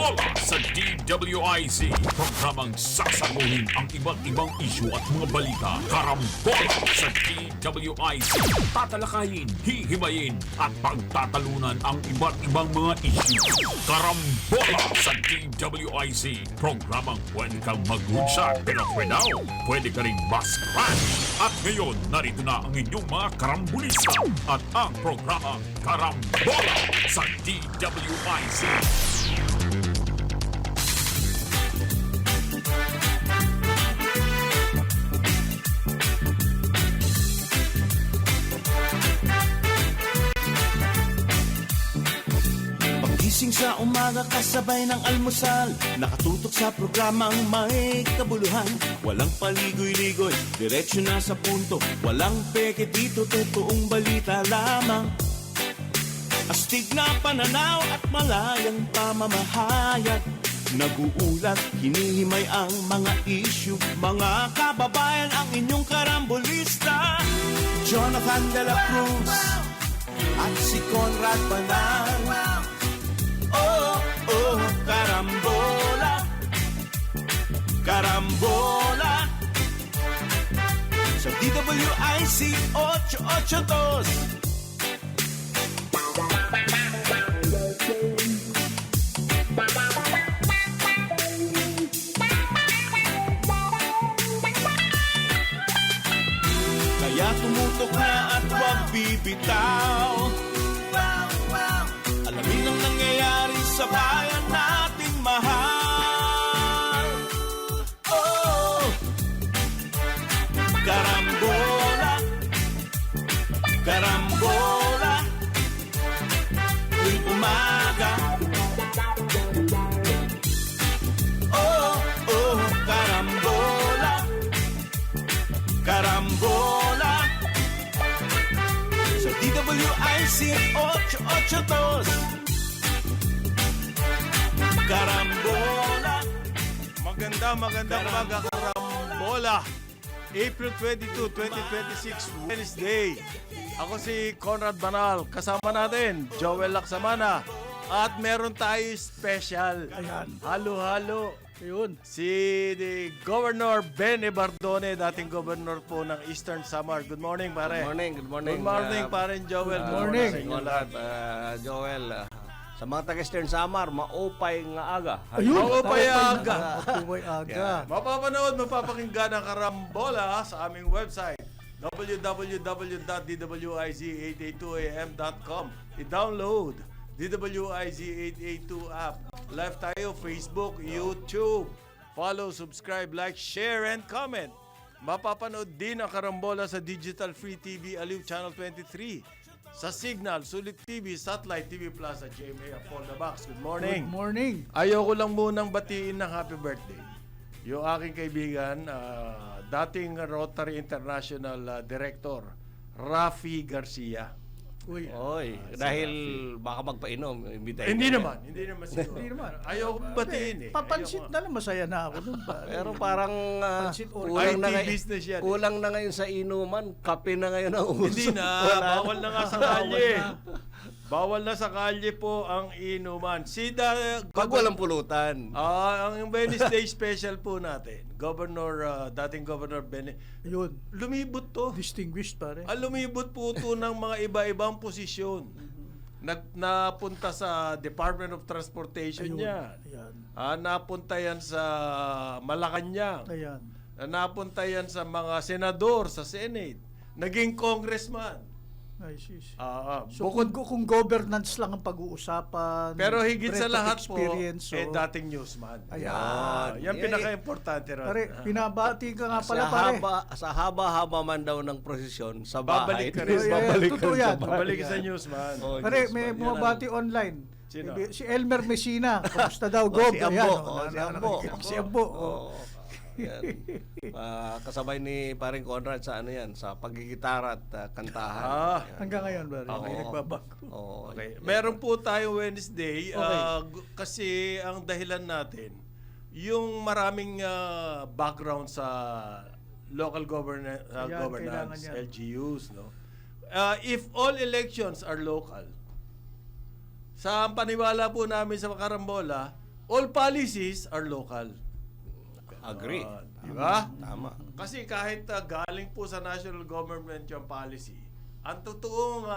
Karambola sa DWIZ. Programang sasaguhin ang iba't ibang isyu at mga balita. Karambola sa DWIZ. Tatalakayin, hihimayin at pagtatalunan ang iba't ibang mga isyu. Karambola sa DWIZ. Programang pwede kang mag-good pero for now, pwede ka rin mas-crash. At ngayon, narito na ang inyong mga karambulista at ang programang Karambola sa DWIZ. Pagising sa umaga kasabay ng almusal, nakatutok sa programang may kabuluhan. Walang paligoy-ligoy, diretsyo na sa punto. Walang peke dito, totoong balita lamang. Astig na pananaw at malayang pamamahayag. Naguulat, hinihimay ang mga issue. Mga kababayan, ang inyong karambulista, Jonathan De La Cruz at si Conrad Banal. Oh, oh, karambola, karambola sa DWIZ 882. Kaya tumutok na at huwag bibitaw. Alamin ang nangyayari sa bayan nating mahal. Oh, karambola, karambola, tuwing umaga. Oh, oh, karambola, karambola sa DWIZ 882. Karambola. Magandang umaga, Karambola. April 22, 2026, Wednesday. Ako si Conrad Banal. Kasama natin, Joel Lacsamana. At meron tayo special. Ayan. Halo-halo. Ayun. Si Governor Ben Ebardone, dating governor po ng Eastern Samar. Good morning, pare. Good morning, good morning. Good morning, pare Joel. Good morning. Sa inyo Conrad, lahat. Joel, sa mga taga-Eastern Samar, maupay nga aga. Ayun. Maupay aga. Maupay aga. Mapapanood, mapapakinggan ang Karambola sa aming website www.dwiz882am.com. I-download DWIZ 882 app. Live tayo, Facebook, YouTube. Follow, subscribe, like, share, and comment. Mapapanood din ang Karambola sa Digital Free TV Aliw Channel 23. Sa Signal, Sulit TV, Satellite TV Plus at GMA Upon the Box. Good morning. Good morning. Ayoko lang munang batiin ng happy birthday yung aking kaibigan, dating Rotary International Director, Rafi Garcia. Uy. Oy, dahil baka magpainom, imbitahin. Hindi naman siguro. Hindi naman. Ayoko batiin eh. Papansit na lang, masaya na ako nun. Pero parang Pansit or kulang na IT business yan. kulang na ngayon sa inuman, kape na ngayon ang uso. Hindi na, bawal na nga sa kalye. Bawal na sa kalye po ang inuman. Pag walang pulutan. Ang Wednesday special po natin, dating Governor Ben, Ayun. lumibot to. Distinguished pare. Lumibot po ito ng mga iba-ibang posisyon. Napunta sa Department of Transportation Ayun. yan. Ayan. Napunta yan sa Malacanang. Ayan. Napunta yan sa mga senador sa Senate. Naging congressman. Ay, sis. So, So, kung governance lang ang pag-uusapan, pero higit sa breadth of lahat po, experience, so, dating newsman. Ayan. Yan pinaka-importante ron. pare, pinabati ka nga pala, pare. Sa haba-haba man daw ng prosesyon sa bahay. Babalik ka rin. Babalik ka Totoo rin. yan. Babalik sa newsman. Oh, Pare, Diyos may man, yan bumabati ang- online. Sino? Si Elmer Messina. Kamusta daw, Oh, Gob? si Ambo. Ayan, Oh, si Ambo. Si Ambo. Oh, yan. Kasabay ni paring Conrad sa ano yan, sa pagigitara at kantahan. Yan. Hanggang ngayon, pare. Oo. May nagbabago. Oo, Okay. yan. Meron po tayo Wednesday Okay. kasi ang dahilan natin yung maraming background sa local governance, kailangan yan. LGUs, no. If all elections are local, sa paniwala po namin sa Karambola, all policies are local. Agree. Di ba? Tama. Kasi kahit galing po sa national government yung policy, ang totoong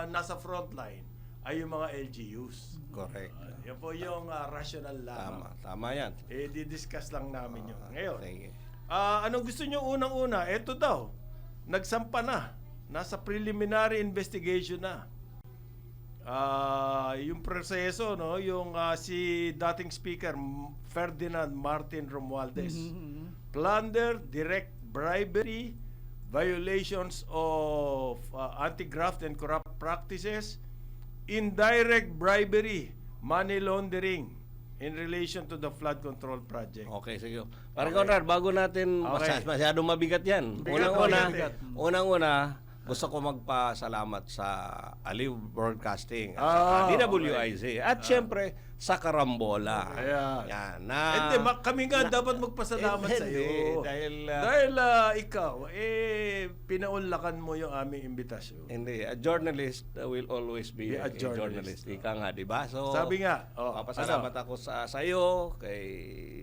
nasa frontline ay yung mga LGUs. Correct. Yan po yung rational lamang. Tama yan. Di-discuss lang namin yun. Ngayon, Sige. anong gusto nyo unang-una? Eto daw, nagsampa na. Nasa preliminary investigation na. Yung proseso, no, yung si dating speaker Ferdinand Martin Romualdez. Plunder, direct bribery, violations of anti-graft and corrupt practices, indirect bribery, money laundering in relation to the flood control project. Okay, sige. Parang Conrad, bago natin, Okay. masyadong mabigat yan. Bigat. Unang-una, gusto ko magpasalamat sa Aliw Broadcasting at sa Okay. DWIZ at syempre sa Karambola. Ayan. Yan. Hindi, kami nga dapat magpasalamat sa iyo. Dahil ikaw, pinaunlakan mo yung aming imbitasyon. hindi, a journalist will always be Yeah, a a journalist. journalist. Ika nga, di ba? So, Sabi nga, papasalamat ako sa iyo, kay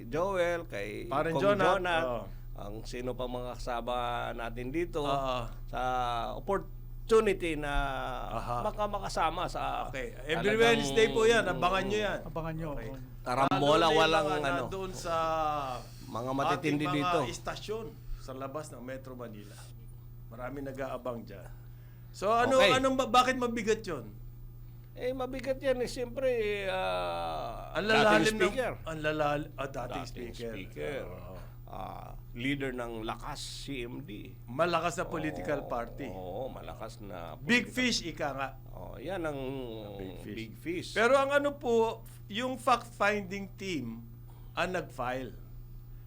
Joel, kay Parang Kong Jonat, Jonat, oo. ang sino pa mga kasama natin dito Oo. sa opportunity na Aha. makasama sa Okay. Every talagang Wednesday po yan. Abangan nyo yan. Abangan nyo. Okay. Karambola, Lalo na yung walang mga doon sa mga matitindi ating dito. mga istasyon sa labas ng Metro Manila. Marami nag-aabang dyan. So Okay. bakit mabigat yun? Mabigat yan. Siyempre, Ang dating lalalim speaker. dating speaker. Oo. Leader ng Lakas CMD. Malakas na political party. Oo, malakas na. Big fish, ika nga. Yan ang Big fish. big fish. Pero ang ano po, yung fact-finding team ang nag-file.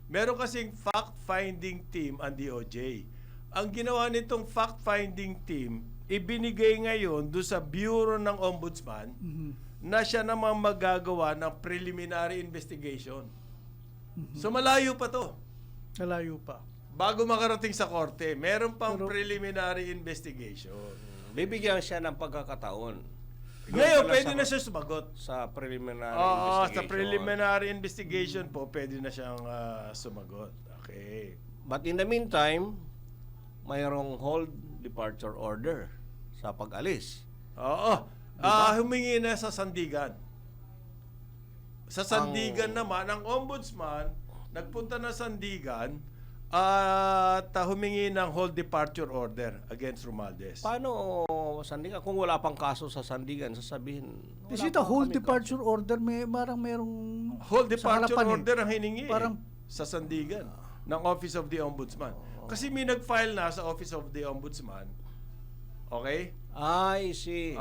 Meron kasing fact-finding team ang DOJ. Ang ginawa nitong fact-finding team, ibinigay ngayon doon sa Bureau ng Ombudsman na siya namang magagawa ng preliminary investigation. So malayo pa to. Nalayo pa. Bago makarating sa korte, meron pang preliminary investigation. Bibigyan siya ng pagkakataon. Ngayon, pala pwede sa- na siya sumagot. Sa preliminary Oo, investigation. sa preliminary investigation po, pwede na siyang sumagot. Okay. But in the meantime, mayroong hold departure order sa pag-alis. Oo. Humingi na sa Sandigan. Sa Sandigan naman, ang ombudsman, nagpunta na Sandigan at humingi ng hold departure order against Romualdez. Paano, Sandigan, kung wala pang kaso sa Sandigan, sasabihin, Is wala it a pa whole kaming departure order? Merong Hold sa departure harapan order ang hiningi Parang- sa Sandigan ng Office of the Ombudsman. Kasi may nag-file na sa Office of the Ombudsman. Okay? I see.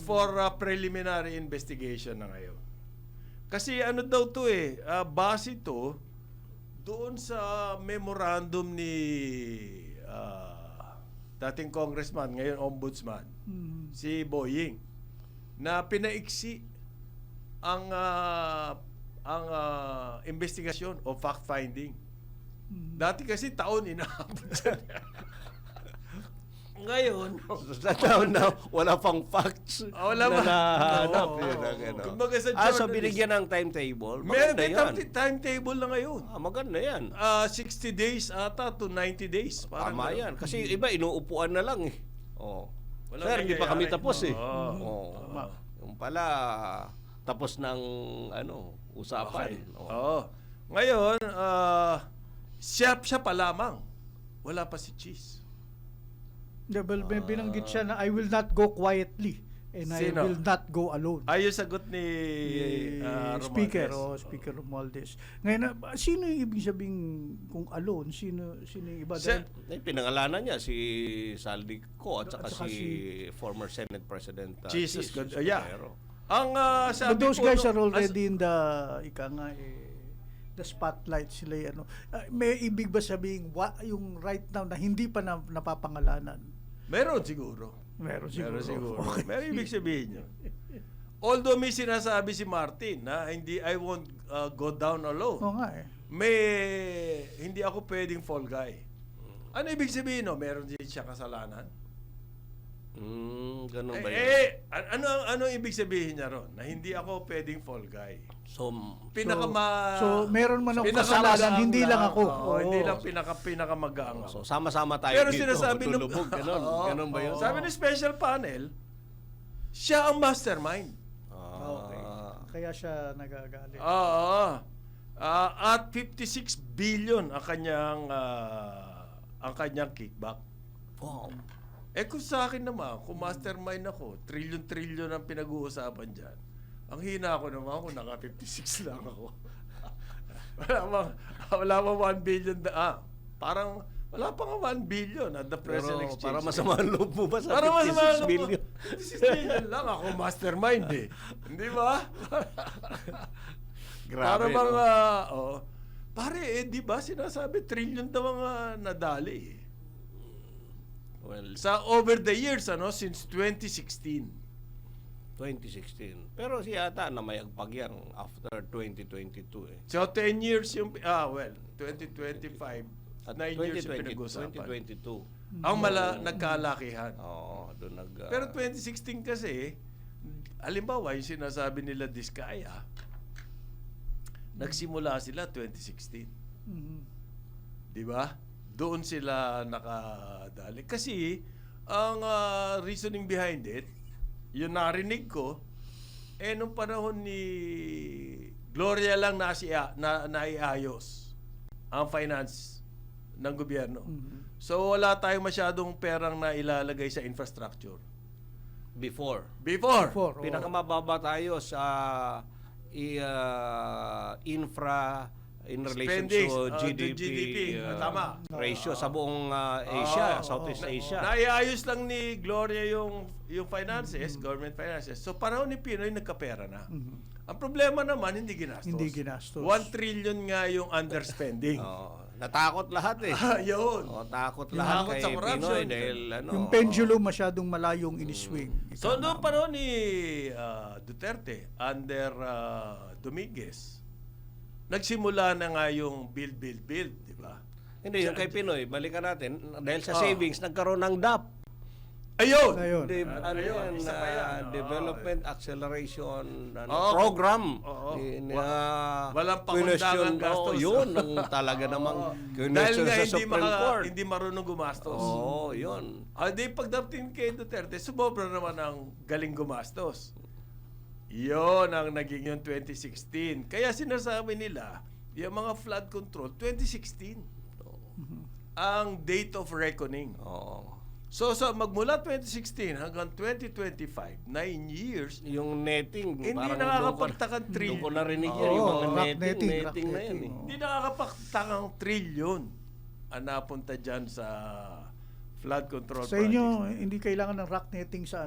For preliminary investigation na ngayon. Kasi ano daw to base to doon sa memorandum ni dating congressman, ngayon ombudsman, si Boying, na pinaiksi ang investigasyon o fact-finding. Dati kasi taon inaabot yan. Ngayon, Sa taon na wala pang facts wala na ba? nahanap. Oo. Yun ang ano. Kumbaga sa So journalist- binigyan ng timetable. meron Maganda may yan. timetable na ngayon. Maganda yan. 60 days ata to 90 days. Parang Tama ganun. yan. Kasi iba, inuupuan na lang eh. Walang Sir, hindi pa kami nangyayari. tapos eh. Oo. Yung pala, tapos ng usapan. Oo. Ngayon, siya pa lamang. Wala pa si Cheese. may binanggit siya na I will not go quietly and Sino? I will not go alone. Ayun sagot ni Speaker Romualdez. Speaker Romualdez. Ngayon, sino yung ibig sabihin kung alone? Sino yung iba? Siya- Dahil- Pinangalanan niya si Saldico at saka At saka si former Senate President Jesus God. Jesus Yeah. Cordero. Ang sabi But those po guys nung- are already in the the spotlight sila may ibig ba sabihin yung right now na hindi pa napapangalanan? Meron siguro. Meron Meron siguro. Okay. Meron ibig sabihin yun. Although may sinasabi si Martin na I won't go down alone. Oo nga eh. Hindi ako pwedeng fall guy. Ano ibig sabihin no? Meron din siya kasalanan? Ganun ba yun? Ano ibig sabihin niya ron? Na hindi ako pwedeng fall guy. So, So, meron man akong Pinakamagaang kasalanan, hindi lang ako. Oo, hindi lang pinakamagaang ako. so sama-sama tayo Pero dito. sinasabi nung... Tulubog, ganun. Oo, Ganun ba yun? Sabi ng special panel, siya ang mastermind. Okay. Kaya siya nagagalit. Oo. At 56 billion ang kanyang kickback. Wow. Kung sa akin naman, kung mastermind ako, trillion ang pinag-uusapan dyan. Ang hina ko naman, kung naka 56 lang ako. wala bang 1 billion parang wala pa nga 1 billion at the present Pero exchange. para masama ang loob mo ba sa Para 56 billion? 56 billion lang ako mastermind eh. Hindi ba? Grabe, Para bang, no? pare, di ba sinasabi trillion daw ang nadali eh. Well, Sa over the years, since 2016. 2016. Pero si ata na mayagpag yan after 2022 eh. So 10 years yung, 2025, At 9 years yung 2020, pinag-usapan. 2022. Ang nagkalakihan. Oo, doon Pero 2016 kasi, halimbawa yung sinasabi nila Diskaya, nagsimula sila 2016. Mhm. Di ba? Doon sila nakadali. Kasi, ang reasoning behind it, yung narinig ko, nung panahon ni Gloria lang naiayos ang finance ng gobyerno. So, wala tayong masyadong perang na ilalagay sa infrastructure. Before. Before. Oo. Pinakamababa tayo sa infra in relation Spending, to to GDP, GDP. Tama. ratio sa buong Asia, Southeast Asia. Naiayos lang ni Gloria yung finances, government finances. So, panahon ni Pinoy, nagkapera na. Ang problema naman, hindi ginastos. Hindi ginastos. 1 trillion nga yung underspending. Natakot lahat eh. Yun. Takot Yung lahat takot kay sa corruption. Pinoy dahil Yung pendulum masyadong malayong iniswing. So, noong panahon ni Duterte, under Dominguez, nagsimula na nga yung build, di ba? Hindi, yung kay Pinoy, balikan natin, dahil sa savings, nagkaroon ng DAP. Ayun! Ayun. Isa pa yan. Development Acceleration Oo. Program. Walang pakundangang gastos. Yun, ang talaga namang Dahil question nga sa Supreme Court. hindi marunong gumastos. Oo, yun. Di pagdating kay Duterte, sumobra naman ang galing gumastos. Yun ang naging yung 2016. Kaya sinasabi nila, yung mga flood control, 2016. Ang date of reckoning. Oo. So, magmula 2016 hanggang 2025, 9 years, Yung netting, hindi parang nakakapagtakang doon trillion. ko narinig yan, Oo, yung mga rock netting netting, na yan eh. Hindi nakakapagtakang trillion ang napunta dyan sa flood control Sa inyo, hindi kailangan ng rock netting sa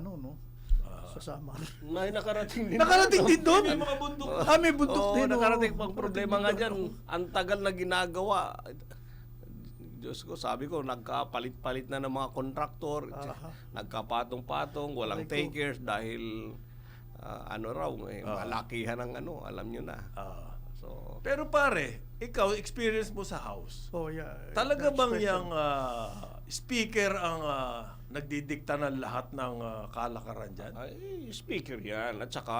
sa Samar. May nakarating din. Nakarating din doon. May mga bundok. May bundok Oo, din. nakarating oo. pang problema nga dyan. Ang tagal na ginagawa. Diyos ko, sabi ko, nagkapalit-palit na ng mga kontraktor. Nagkapatong-patong, walang takers dahil malakihan ng alam nyo na. So, Pero pare, ikaw, experience mo sa house. Oh, yeah. Talaga That's bang special. yung speaker ang nagdidikta ng lahat ng kalakaran dyan? ay, speaker yan. At saka,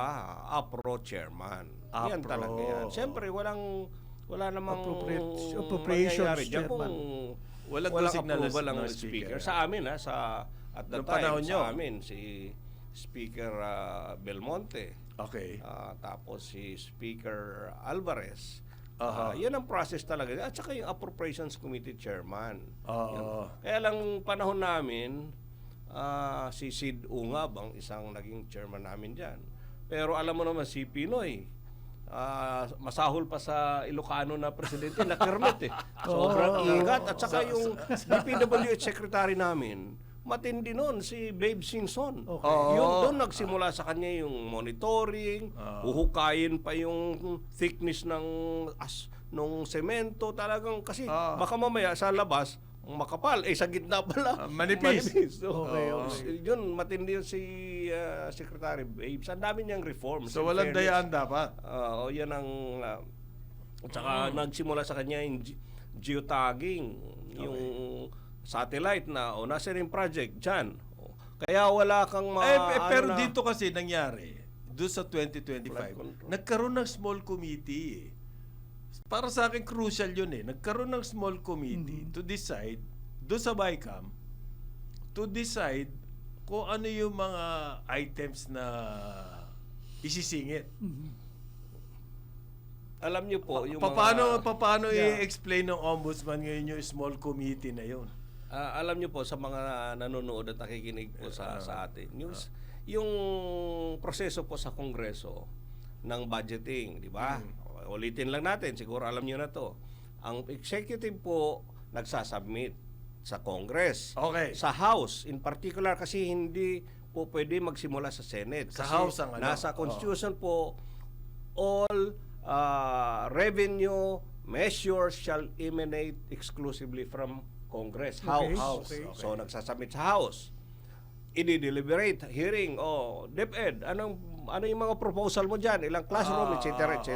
APRO chairman. Yan APRO. talaga yan. Siyempre, wala namang Appropriations mangyayari dyan kung Walang walang signal approval ng ng speaker. speaker. Sa amin, at the Noong time, panahon nyo. sa amin, si Speaker Belmonte, Okay. tapos si Speaker Alvarez. Aha. Yan ang process talaga. At saka yung Appropriations Committee Chairman. Oo. Yan. Kaya lang panahon namin, si Sid Ungab ang isang naging chairman namin dyan. Pero alam mo naman si Pinoy, masahol pa sa Ilocano na presidente na Kermit eh. Sobrang ingat. At saka yung DPWH secretary namin, matindi nun si Babe Simpson. Okay. Yun doon nagsimula sa kanya yung monitoring, uhukayin pa yung thickness nung semento talagang kasi baka mamaya sa labas makapal sa gitna pala Manipis. So, Okay. yun matindi yun si Secretary Babe. Ang dami niyang reforms. So, in walang fairness. dayaan dapat. Yan ang at saka nagsimula sa kanya yung geotagging, yung satellite na nasa rin project dyan. Kaya wala kang pero ano na- dito kasi nangyari, doon sa 2025, Flood control. nagkaroon ng small committee eh. Para sa akin, crucial yun eh. Nagkaroon ng small committee to decide, doon sa BICAM, to decide kung ano yung mga items na isisingit. alam niyo po yung Paano i-explain ng ombudsman ngayon yung small committee na yun? alam niyo po sa mga nanonood at nakikinig po sa atin, yung proseso po sa Kongreso ng budgeting, di ba? Ulitin lang natin, siguro alam niyo na to. Ang executive po nagsasubmit sa Congress. Okay. Sa House, in particular, kasi hindi po pwede magsimula sa Senate. Sa Kasi House ang ano? nasa Constitution po, all revenue measures shall emanate exclusively from Congress, House. Okay. So nagsasubmit sa House. I-deliberate, hearing, DepEd, ano yung mga proposal mo diyan, ilang classroom, etc., etc.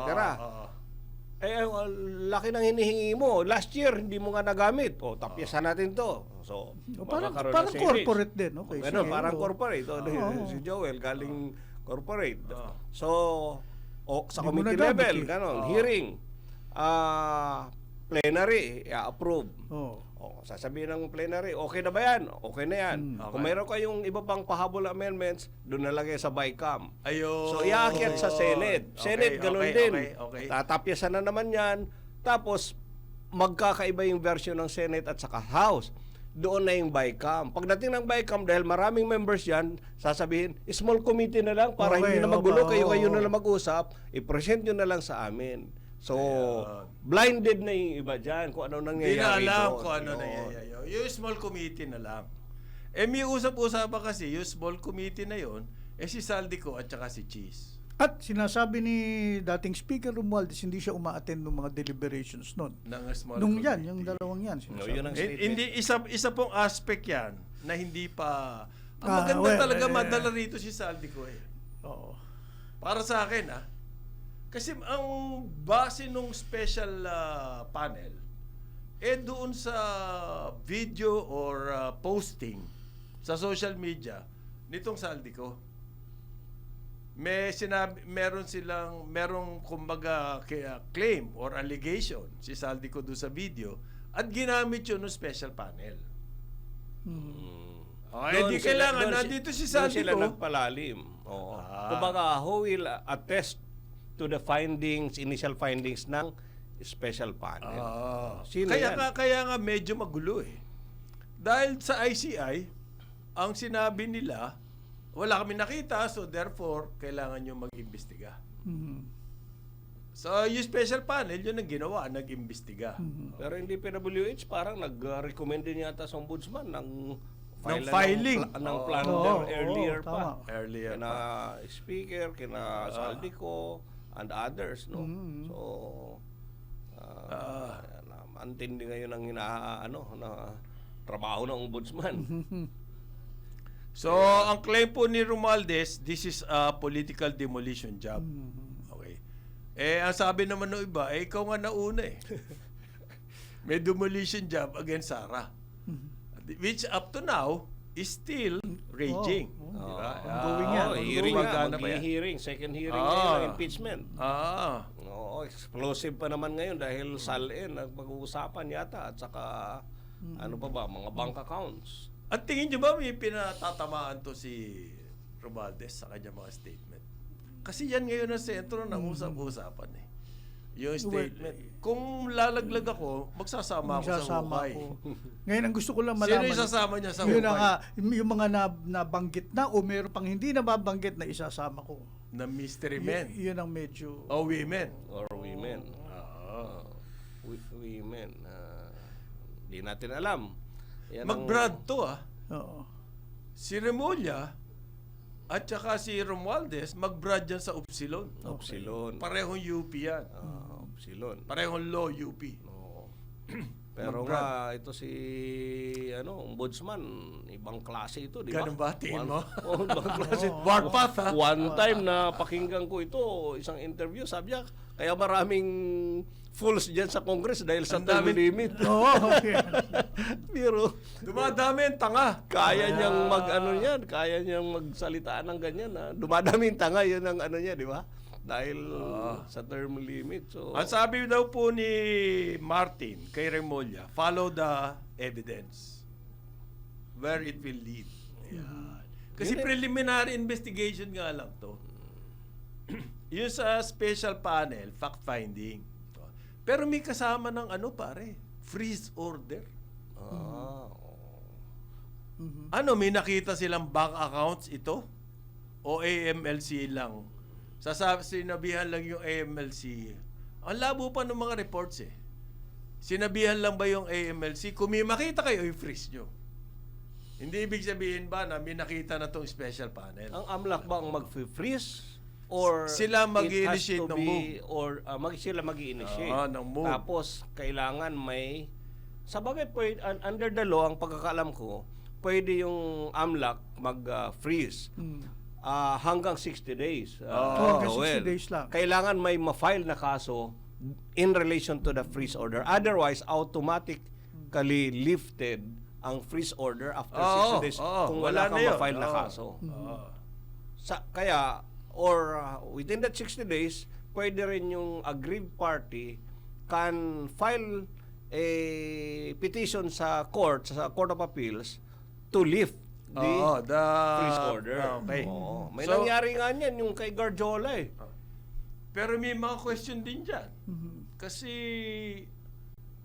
Laki ng hinihingi mo. Last year, hindi mo nga nagamit. Tapyasan natin to. So, Parang magkakaroon ng savings. corporate din. Okay, Ganun, sige, parang oo. corporate. Oo. Si Joel, galing corporate. So, sa Hindi mo committee nagamit level, eh. ganon, hearing, plenary, i-approve. Oo. Sasabihin ng plenary, okay na ba yan? Okay na yan. Kung mayroon kayong iba pang pahabol amendments, doon na lang yan sa BICAM. Ayun. So, iakyat sa Senate. Senate, ganun din. Okay. Tatapyasan na naman yan. Tapos, magkakaiba yung version ng Senate at saka House. Doon na yung BICAM. Pagdating ng BICAM, dahil maraming members yan, sasabihin, small committee na lang para Okay, hindi na magulo. oo. Kayo na lang mag-usap. I-present nyo na lang sa amin. So, blinded na yung iba dyan kung ano Hindi nangyayari na alam doon. kung ano nangyayari. Yung small committee na lang. May usap-usapan kasi, yung small committee na yon, si Saldico at saka si Cheese. At sinasabi ni dating Speaker Romualdez, hindi siya uma-attend ng mga deliberations noon. Ng small Nung committee. yung dalawang yan. No, Sinasabi. yun ang statement. Hindi, isa pong aspect yan na hindi pa... Ang Ah, maganda well, talaga madala rito si Saldico eh. Oo. Para sa akin kasi ang base nung special panel, doon sa video or posting sa social media nitong Saldico. Merong kumbaga claim or allegation si Saldico doon sa video at ginamit yun ng special panel. Okay, Doon di sila- kailangan doon nandito si doon sila Saldico. nagpalalim. Oo. Kumbaga, who will attest to the findings, initial findings ng special panel. Sino yan? Kaya nga medyo magulo eh. Dahil sa ICI, ang sinabi nila, wala kami nakita, so therefore, kailangan nyo mag-imbestiga. So, yung special panel, yun ang ginawa, nag-imbestiga. Pero hindi PWH, parang nag-recommend din yata sa ombudsman ng filing. ng plan Oo, earlier tama. pa. Earlier Kina pa. Speaker, kina Saldico, and others, no? So, antindi ngayon ang na trabaho ng ombudsman. So, ang claim po ni Romualdez, this is a political demolition job. Okay. Ang sabi naman ng iba, ikaw nga nauna eh. May demolition job against Sara. Which up to now is still raging. Di ba? Ongoing yan. Hearing Gumagana nga, pa yan. hearing, second hearing ngayon ng impeachment. Oo, explosive pa naman ngayon dahil SALN ang pag-uusapan yata at saka ano pa ba, mga bank accounts. At tingin nyo ba may pinatatamaan to si Romualdez sa kanyang mga statement? Kasi yan ngayon ang sentro ng usap-usapan eh. Yung statement. Kung lalaglag ako, magsasama ako sa hukay. Ngayon, ang gusto ko lang Sino malaman. isasama niya sa Yun na hukay? nga, yung mga nabanggit na o meron pang hindi nababanggit na isasama ko. Na mystery men. Yun ang medyo... O women. Or women. Women. Di natin alam. Yan ang- Mag-Brad to Oo. Si Remulla at saka si Romualdez, mag-Brad yan sa Upsilon. Upsilon. Parehong UP yan. Upsilon. Parehong law UP. Oo. Pero Mag-brand. nga, ito si ombudsman, ibang klase ito, di ba? Ganun ba? Tingin mo? Ibang klase. Warpath, ha? One time na pakinggan ko ito, isang interview, sabi niya, kaya maraming fools dyan sa Congress dahil sa Ang term dami- limit. Oo, okay. Pero Dumadami ang tanga. kaya niyang kaya niyang magsalita ng ganyan. Ha? Dumadami yung tanga, yun ang niya, di ba? Dahil sa term limit. So, Ang sabi daw po ni Martin kay Remulla, follow the evidence where it will lead. Ayan. Kasi preliminary investigation nga lang to. Yung sa special panel, fact-finding. Pero may kasama ng pare, freeze order. May nakita silang bank accounts ito? O AMLC lang? Sinabihan lang yung AMLC. Ang labo pa ng mga reports eh. Sinabihan lang ba yung AMLC? Kung may makita kayo, i-freeze nyo. Hindi ibig sabihin ba na may nakita na tong special panel? ang AMLAC ba ang mag-freeze? Or Sila it mag-i-initiate has to ng be- move. Or sila mag-i-initiate. Ng move. Tapos, kailangan may... Sa bagay, under the law, ang pagkakaalam ko, pwede yung AMLAC mag-freeze. Hanggang 60 days. Hanggang 60 Joel. days lang. Kailangan may ma-file na kaso in relation to the freeze order. Otherwise, automatically lifted ang freeze order after 60 days kung wala kang na yun. ma-file na kaso. Kaya, within that 60 days, pwede rin yung aggrieved party can file a petition sa Court of Appeals to lift the freeze order. Okay. Oo. May So, nangyari nga niyan yung kay Garjola eh. pero may mga question din dyan. Kasi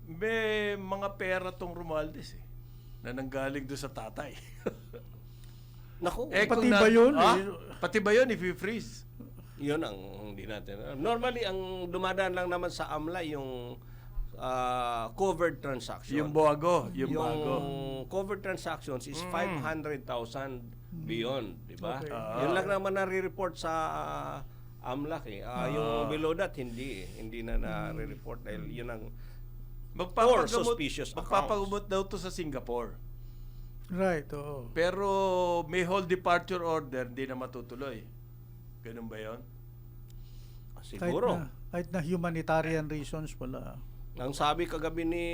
may mga pera tong Romualdez eh. Na nanggaling doon sa tatay. Naku, Pati ba yun? Pati ba yun if you freeze? yun ang hindi natin. Normally, ang dumadaan lang naman sa AMLA yung covered transaction. Yung bago. Yung bago. covered transactions is 500,000 beyond, di ba? Okay. Yun lang naman nare-report sa AMLAC eh. Yung below that, hindi na nare-report dahil yun ang or suspicious Magpapagamot daw to sa Singapore. Right, oo. Pero may whole departure order, hindi na matutuloy. Ganun ba yun? siguro. Kahit na humanitarian reasons, wala. Ang sabi kagabi ni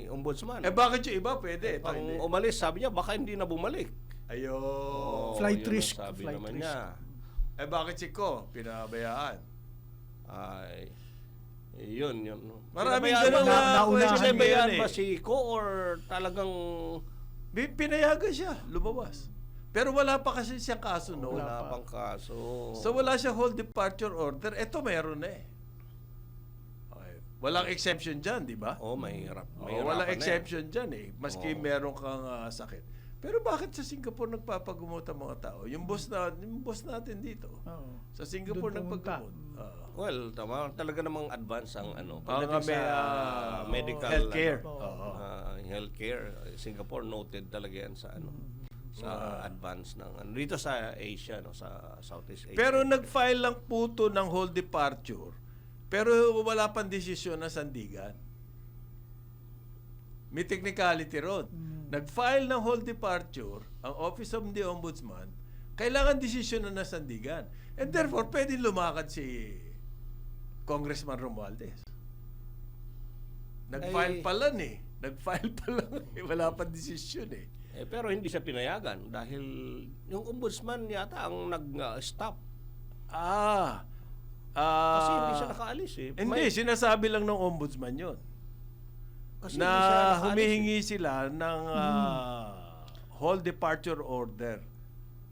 Ombudsman. Bakit yung iba pwede? Ito Pang hindi. umalis, sabi niya baka hindi na bumalik. Ayun. Flight yun ang risk, Sabi flight naman risk. niya. Bakit si Ko? Pinabayaan. Ay, yun. Maraming Sinabayaan ganun ba- na naunahan question Sinabayaan yan eh. ba si Ko or talagang Pinayagan siya, lumabas. Pero wala pa kasi siyang kaso noon. wala pang kaso? So wala siya whole departure order. Ito meron na eh. Okay. Walang exception dyan, di ba? Mahirap. Walang exception dyan eh. Maski meron kang sakit. Pero bakit sa Singapore nagpapagamot ang mga tao? Yung boss natin dito. Oo. Sa Singapore Doon pumunta. nagpagamot. Well, tama, talaga namang advance ang Mga pagdating sa medical healthcare. healthcare. Healthcare, Singapore noted talaga yan sa sa advance ng dito sa Asia, sa Southeast Asia. Pero nag-file lang po to ng whole departure. Pero wala pang desisyon ng sandigan. May technicality ron. Nag-file ng whole departure ang Office of the Ombudsman, kailangan desisyon na ng sandigan. And therefore, pwede lumakad si Congressman Romualdez. Nag-file pa lang eh. Nag-file pa lang eh. Wala pang desisyon eh. Pero hindi siya pinayagan dahil yung ombudsman yata ang nag-stop. Kasi hindi siya nakaalis eh. Hindi, sinasabi lang ng ombudsman yon Kasi na hindi siya nakaalis humihingi sila ng whole departure order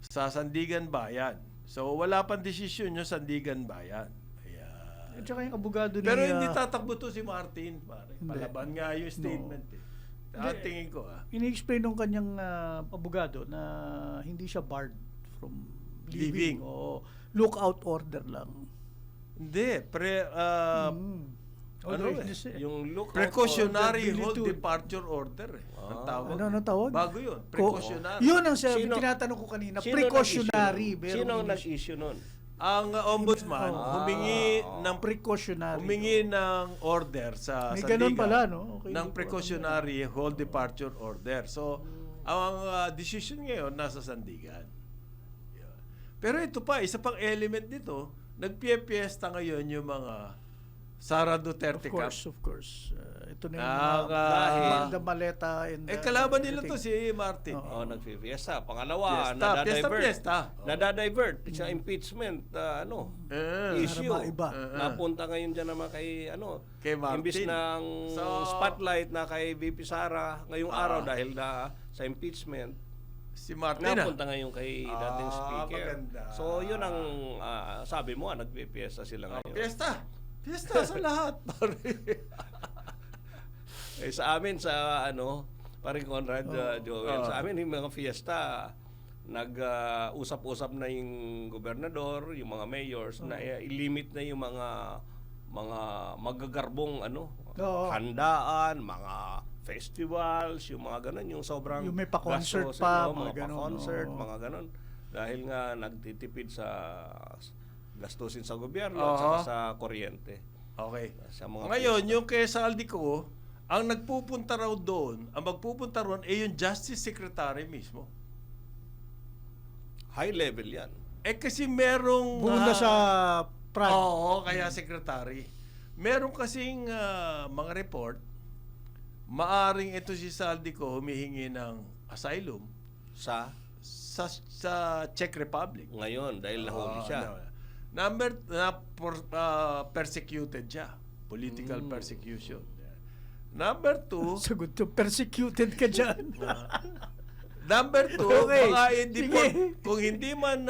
sa Sandigan Bayan. So wala pang desisyon yung Sandigan Bayan. Ayan. At saka yung abogado ni... Pero hindi tatakbo to si Martin, pare. Hindi. Palaban nga yung statement eh. Tingin ko Ini-explain ng kanyang abogado na hindi siya barred from Leaving. leaving. O lookout order lang. Hindi, Although, Yung lookout precautionary order, whole bilitude. departure order eh. Ang tawag. Ano tawag? Bago yun, precautionary. Yun ang Sino- tinatanong ko kanina. Sino Precautionary. nag-issue nun? Sino ang nag-issue nun? ang ombudsman humingi ng Precautionary. order sa May sandigan ganun pala, no? Okay, ng hindi ko precautionary whole departure order. So, ang decision ngayon nasa sandigan. Yun. Pero ito pa, isa pang element dito, nagpie-fiesta ngayon yung mga Sara Duterte camp. Of course. Ito na yung Ah, dahil the maleta and kalaban nila to si Martin. Oh, nagfi-fiesta. Pangalawa, Fiesta. nadadivert sa impeachment issue. Para maiba. Napunta ngayon dyan naman kay Kay Martin. imbis ng spotlight na kay VP Sara ngayong araw dahil sa impeachment, Si Martin. napunta ngayon kay dating speaker. Maganda. So yun ang sabi mo, nagpi-fiesta sila ngayon. Fiesta sa lahat, pare. Sa amin paring Conrad Joel, sa amin yung mga fiesta, nag-usap-usap na yung gobernador, yung mga mayors na i-limit na yung mga magagarbong handaan, mga festivals, yung mga ganun, yung sobrang Yung may pa-concert gastos, pa, mga mga ganun, pa-concert, oo. mga ganun. Dahil nga nagtitipid sa gastusin sa gobyerno Oo. at saka sa kuryente. Okay. Sa mga Ngayon, yung kay Saldico, ang nagpupunta raw doon, ang magpupunta roon ay yung Justice Secretary mismo. high level yan. Kasi merong... Bunda sa Prague. Oo, kaya Secretary. Meron kasing mga report, maaring ito si Saldico humihingi ng asylum Sa sa Czech Republic. ngayon, dahil nahuli siya. Persecuted siya. Political persecution. Number 2, Sagot to, persecuted ka dyan. Number 2, Okay. baka Sige. kung hindi man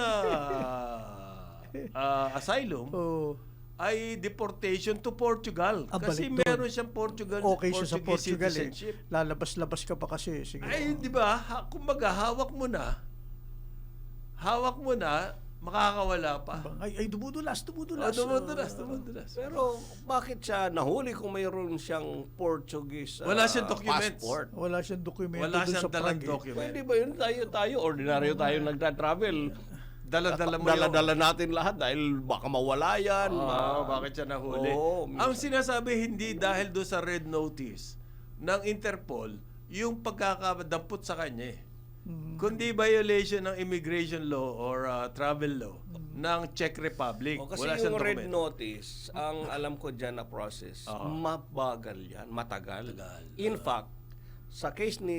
asylum, Oh, ay deportation to Portugal. Kasi balik doon. meron siyang Portugal, okay siya sa Portuguese Portugal citizenship. Lalabas-labas ka pa kasi. Sige. Ay, di ba? Kumbaga, hawak mo na, makakawala pa. Ay, dumudulas. Dumudulas. Pero bakit siya nahuli kung mayroon siyang Portuguese Wala siyang documents. passport? Wala siyang dokumento Wala dun siyang sa dalang Prague. document. Pwede ba yun? Tayo, ordinaryo tayo nagta-travel. Dala-dala mo yung... Dala-dala natin lahat dahil baka mawala yan. bakit siya nahuli? Oo, Ang sinasabi, hindi dahil doon sa red notice ng Interpol, yung pagkakadampot sa kanya kundi violation ng immigration law or travel law ng Czech Republic. kasi Wala yung siyang red dokumento. notice, ang alam ko dyan na process, mabagal yan, matagal. In fact, sa case ni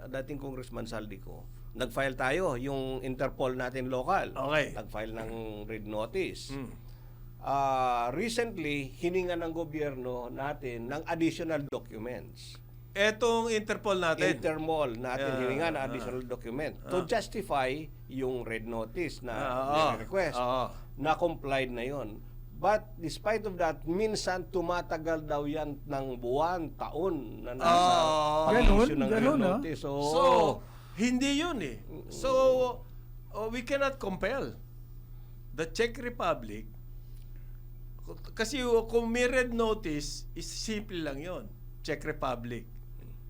dating Congressman Saldico, nag-file tayo, yung Interpol natin local. Okay. Nag-file ng red notice. Recently, hininga ng gobyerno natin ng additional documents. Etong Interpol natin. Interpol natin hininga ng additional document to justify yung red notice na request na complied na yon. But despite of that, minsan tumatagal daw yan ng buwan, taon na nasa pag-issue ng red ganun, notice. So, hindi yun eh. So, we cannot compel the Czech Republic kasi kung may red notice, is simple lang yon. Czech Republic.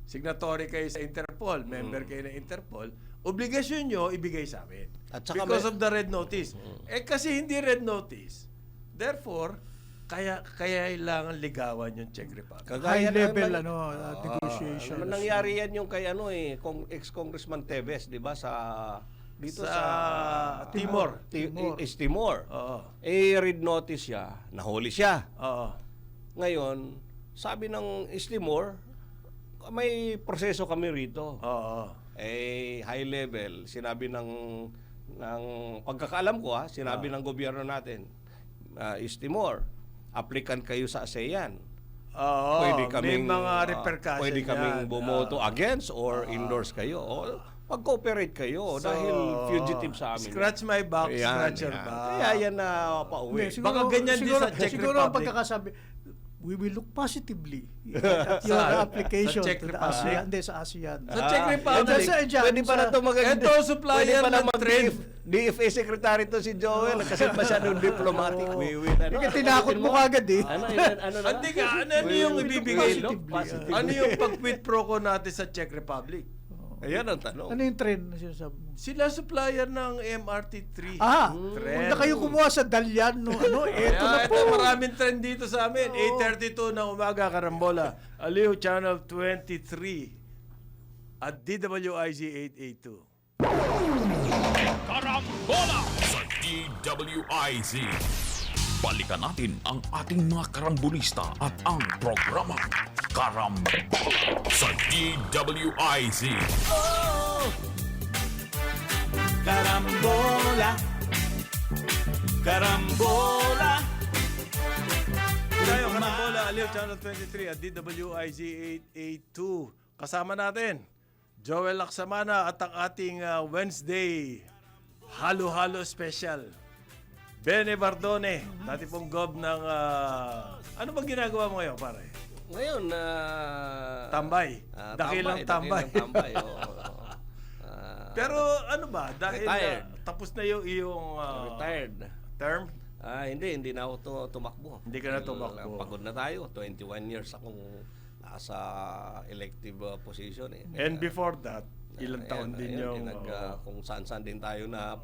Signatory kayo sa Interpol, member kayo ng Interpol, obligasyon nyo ibigay sa amin. At saka Because of the red notice. Kasi hindi red notice. Therefore, kaya kailangan ligawan yung Czech Republic. High level ng- negotiation. nangyari yan yung kay ex-congressman Teves, 'di ba, dito Sa sa Timor. East Timor. Oo. Red notice siya, nahuli siya. Oo. Ngayon, sabi ng East Timor, may proseso kami rito. Oo. High level, sinabi ng pagkakaalam ko sinabi ng gobyerno natin, East Timor, applicant kayo sa ASEAN. Oo. Pwede kaming may mga repercussions. pwede kaming yan. bumoto against or endorse kayo. O mag-cooperate kayo dahil fugitive sa amin. Scratch my back, scratch your yan. back. Kaya yan na pauwi. Baka ganyan din sa Czech siguro ang Republic. pagkakasabi, we will look positively at your application Sa Czech to the Republic? ASEAN. Hindi, sa ASEAN. Sa Czech Republic, Pwede pala ito Ito, supplier ng trade. DFA secretary to si Joel kasi masyadong diplomatic. Hindi ka tinakot mo kagad eh. Ano na? Hindi ka, ano yung ibibigay? Positive. Ano yung pag-quid pro quo natin sa Czech Republic? Ayan ang tanong. Ano yung trend na sinasabi mo? Sila supplier ng MRT3. Huwag na kayo kumuha sa Dalian, no? Ano, eto na po. Ito, maraming trend dito sa amin. 8:32 ng umaga, Karambola. Aliw Channel 23 at DWIZ 882. Karambola sa DWIZ. Balikan natin ang ating mga karambulista at ang programa Karambola sa DWIZ. Karambola, karambola. Tayo, Karambola, Aliw Channel 23 at DWIZ 882. Kasama natin, Joel Laksamana at ang ating Wednesday Halo-Halo Special. Bene Bardone, dati pong gob ng... ano bang ginagawa mo ngayon, pare? Ngayon, Tambay. Dakilang tambay. tambay, oo. Pero ano ba? Dahil Retired. tapos na yung iyong Retired. term? Hindi na ako tumakbo. Hindi ka na tumakbo. Pagod na tayo. 21 years akong nasa elective position eh. And before that, ilang taon din yung... kung saan-saan din tayo na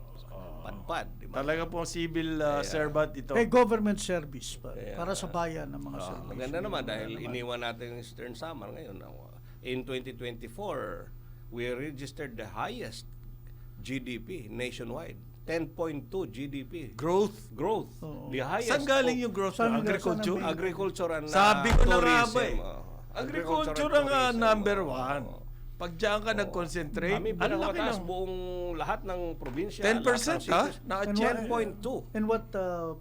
padpad. Diba? Talaga pong civil servant ito. Government service para sa bayan ng mga service. Maganda naman dahil iniwan natin yung Eastern Samar ngayon. In 2024, we registered the highest GDP nationwide. 10.2 GDP. Growth. The highest. Saan galing yung growth? Saan- Agriculture? saan Agriculture and Sabi ko na nga ba tourism. Agriculture ang tourism, number one. Pag diyan ka nag-concentrate, Kami ang laki pinakataas ng buong lahat ng probinsya. 10% ha? And Na-achieve. 10.2. And what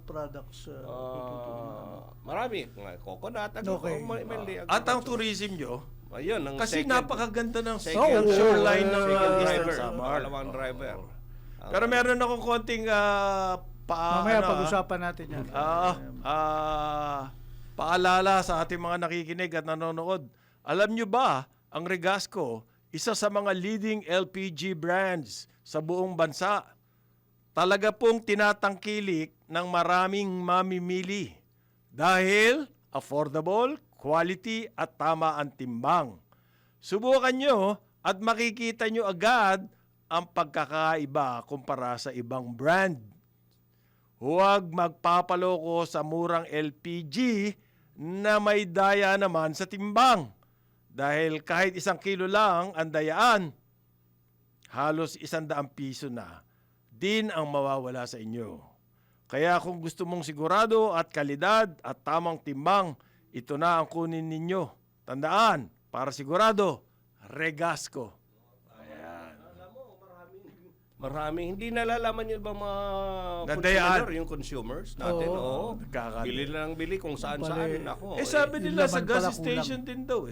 products? Marami. Coconut. Okay. At ang tourism nyo, Ayun, ang kasi second- napakaganda ng second- shoreline ng second Eastern driver. Samar. Pangalawang driver. Pero meron akong konting Mamaya pag-usapan natin yan. paalala sa ating mga nakikinig at nanonood. Alam nyo ba, ang Regasco, isa sa mga leading LPG brands sa buong bansa. Talaga pong tinatangkilik ng maraming mamimili dahil affordable, quality at tama ang timbang. Subukan nyo at makikita nyo agad ang pagkakaiba kumpara sa ibang brand. Huwag magpapaloko sa murang LPG na may daya naman sa timbang. Dahil kahit 1 kilo lang ang dayaan, halos 100 piso na din ang mawawala sa inyo. Kaya kung gusto mong sigurado at kalidad at tamang timbang, ito na ang kunin ninyo. Tandaan, para sigurado, Regasco. Marami. Hindi nalalaman yung ibang mga Nadayaan. consumer, yung consumers natin. Oo. Nagkakali. Bili lang bili kung saan-saan. Ako, Sabi yung nila sa laman pala gas station din daw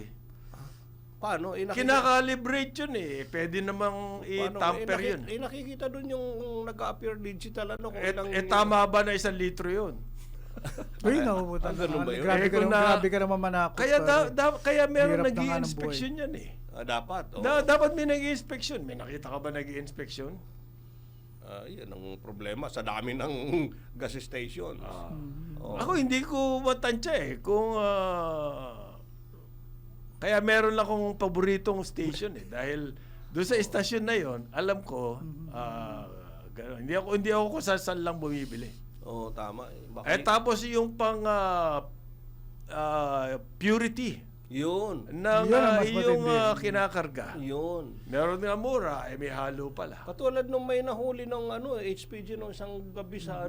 paano? Kinakalibrate yun Pwede namang i-tamper yun. Nakikita doon yung nag-appear digital. Ano, kung Tama ba na 1 litro yun? Uy, nakubutan. ganun ba yun? Grabe ka naman manakot. Kaya meron Hirap na nga ng nag-i-inspection yan dapat. Oh. Dapat may nag-i-inspection. May nakita ka ba nag-i-inspection? Yan ang problema sa dami ng gas stations. Oh. Ako hindi ko matansya kung kaya meron lang akong paboritong station dahil doon sa estasyon na yon, alam ko ganun. Hindi ako kung saan lang bumibili. Oo, tama. Tapos yung pang purity Yun. ng Yun ang mas iyong matindi. kinakarga. Yun. Meron nga mura, may halo pala. Katulad nung may nahuli ng HPG nung isang gabi sa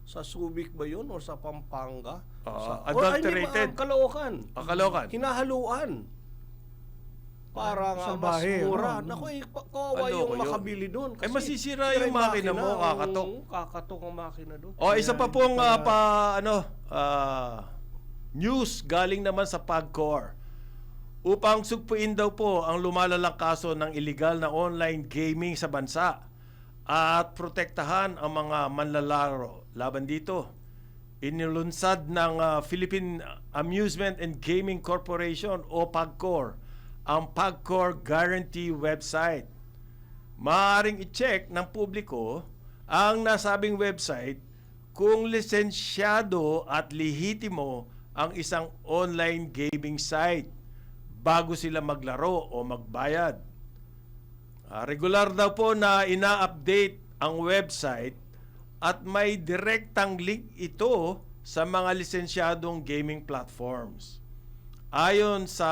sa Subic ba yun o sa Pampanga? Adulterated. Caloocan. Kalokan. Hinahaluan. Para nga mas Salbahe, mura. ano? Naku, kawawa Ano yung ko yun? makabili doon. Masisira yung makina mo, kakatok. Kakatok ang makina doon. Isa pa pong news galing naman sa PAGCOR. Upang sugpuin daw po ang lumalalang kaso ng illegal na online gaming sa bansa at protektahan ang mga manlalaro laban dito. Inilunsad ng Philippine Amusement and Gaming Corporation o PAGCOR ang PAGCOR Guarantee website. Maaaring i-check ng publiko ang nasabing website kung lisensyado at lehitimo ang isang online gaming site bago sila maglaro o magbayad. Regular daw po na ina-update ang website at may direktang link ito sa mga lisensyadong gaming platforms. Ayon sa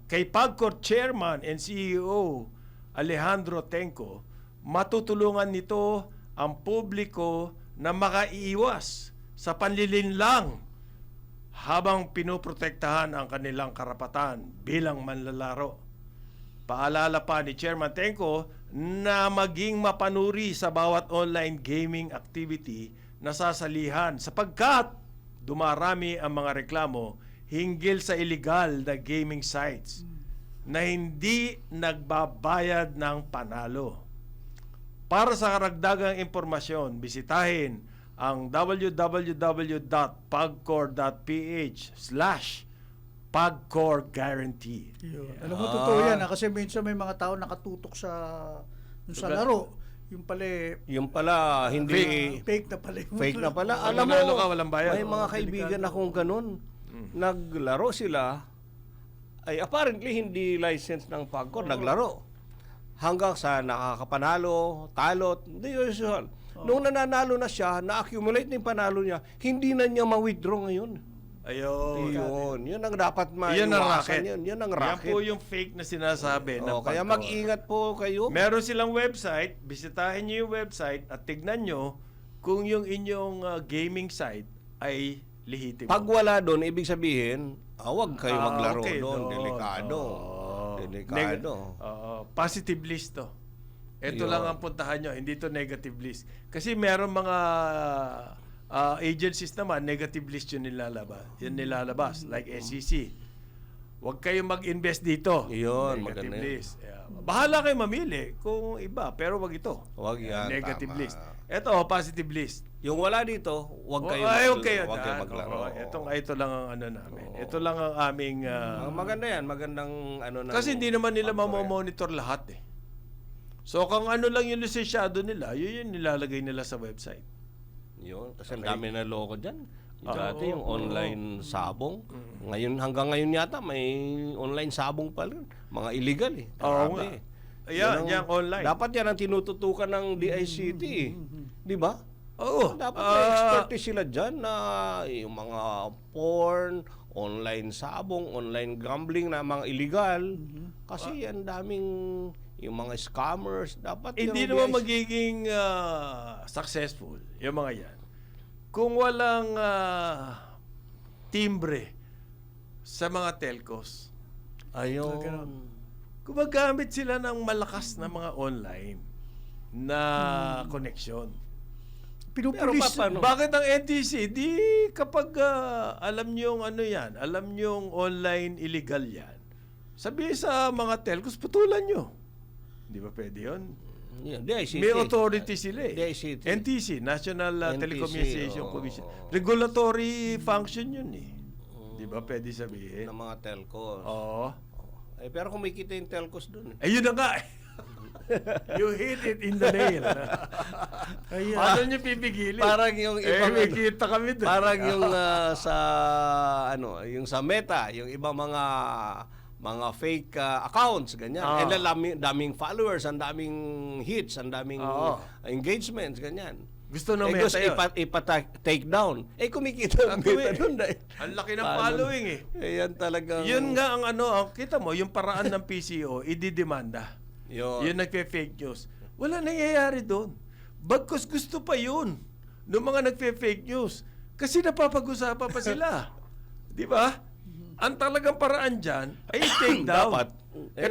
kay PAGCOR Chairman and CEO Alejandro Tenco, matutulungan nito ang publiko na makaiiwas sa panlilinlang habang pinoprotektahan ang kanilang karapatan bilang manlalaro. Paalala pa ni Chairman Tenco na maging mapanuri sa bawat online gaming activity na sasalihan sapagkat dumarami ang mga reklamo hinggil sa illegal na gaming sites na hindi nagbabayad ng panalo. Para sa karagdagang impormasyon, bisitahin ang www.pagcor.ph/pagcorguarantee. Yun. Alam mo, totoo yan. Kasi minsan may mga tao nakatutok sa laro. Yung pala, hindi fake na pala. fake na pala. Pag Alam mo, nanalo ka, walang bayad. may mga Oo, kaibigan delikado. akong ganun. Naglaro sila, ay apparently hindi license ng PAGCOR, naglaro. Hanggang sa nakakapanalo, talot, the usual. Nung nananalo na siya, na-accumulate na yung panalo niya, hindi na niya ma-withdraw ngayon. Ayun. Yun ang dapat Yan ang maiwasan racket. yun ang Yan racket. po yung fake na sinasabi. ng Kaya PAGCOR. mag-ingat po kayo. Meron silang website, bisitahin nyo yung website at tignan nyo kung yung inyong gaming site ay lehitimo. Pag wala doon, ibig sabihin, huwag kayo maglaro okay, doon. doon. Delikado. Oo. Delikado. Positive list to. Ito Yun. lang ang puntahan nyo, hindi to negative list. Kasi meron mga agencies naman, negative list yun nilalabas. Like SEC. Huwag kayong mag-invest dito. Yun, Negative maganda yun. list. Yeah. Bahala kayo mamili kung iba, pero wag ito. Huwag yan, Negative tama. list. Ito, positive list. Yung wala dito, huwag kayo, huwag kayo maglaro. Ito lang ang ano namin. Ito lang ang aming... Maganda yan, magandang ano na. kasi hindi naman nila mamomonitor lahat eh. So kung ano lang yung lisensyado nila, yun yung nilalagay nila sa website. Yun, kasi ang dami na loko dyan. Yung Ah, dati yung online sabong. Ngayon, hanggang ngayon yata, may online sabong pa rin. Mga illegal eh. Oo nga. Grabe. Ayan, Yun ang- yan online. Dapat yan ang tinututukan ng DICT eh. Di ba? Oo. Dapat may expertise sila dyan na yung mga porn, online sabong, online gambling na mga illegal. Kasi ang daming yung mga scammers. Dapat Hindi yung naman magiging successful yung mga yan. Kung walang timbre sa mga telcos. Ayun. Gumagamit sila ng malakas na mga online na connection. Pinupulis. Pero paano? Bakit ang NTC? Di kapag alam nyo yung ano yan, alam nyo yung online illegal yan, sabihin sa mga telcos, putulan nyo. Di ba pwede yun? Yeah, DICT. May authority sila eh. DICT. NTC, National NTC, Telecommunication oo. Commission. Regulatory function yun eh. Di ba pwede sabihin? ng mga telcos. Oo. Eh, pero kumikita yung telcos dun. Ayun na nga eh. You hit it in the nail. Ayan. Paano nyo pipigilin? Parang yung ibang may kita kami doon. parang yung sa ano, yung sa Meta, yung ibang mga fake accounts ganyan. Oo. And daming followers, ang daming hits, ang daming Oo. engagements ganyan. Gusto ng Gusto Meta yun. take down. Kumikita ang Meta doon dahil. Ang laki ng Paano? following eh. Yan talagang Yun nga ang kita mo, yung paraan ng PCO, ididemanda. Yun. Yung nagpe-fake news. Wala nangyayari doon. Bagkus gusto pa yun ng mga nagpe-fake news. Kasi napapag-usapan pa sila. Di ba? Ang talagang paraan dyan ay take down. Dapat.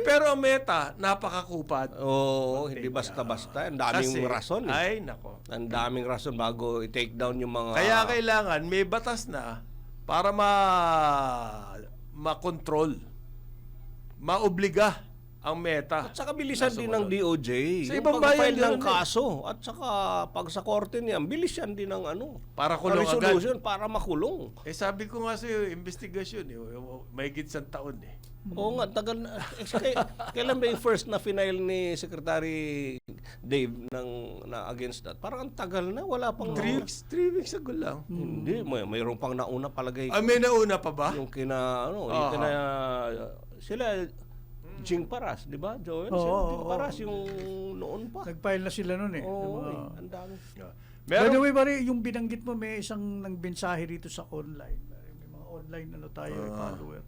Pero ang Meta, napakakupad. Oo, hindi basta-basta. Ang daming Kasi, rason eh. Ay, nako. Ang daming rason bago i-take down yung mga... Kaya kailangan may batas na para ma-control, maobliga ang Meta. At saka bilisan din ng DOJ. Sa Yung ibang bayan pag-file ng ganun kaso. At saka pag sa korte niyan, bilisan din ng ano. Para kulong resolution para makulong. Sabi ko nga sa'yo, investigasyon, mahigit 1 taon eh. Oo nga, tagal na. Kailan ba yung first na final ni Secretary Dave na against that? Parang ang tagal na, wala pang... 3 weeks ago lang. Hindi, mayroon pang nauna palagay. May nauna pa ba? Yung kina, yung kina, sila, Jing Paras, di ba, Joel? Oo, Si oo, Jing Paras yung noon pa. Nag-file na sila noon eh. Oo, Yung mga- ang dami. By the Meron, way, pare, yung binanggit mo, may isang nagbensahe rito sa online. May mga online tayo, follower.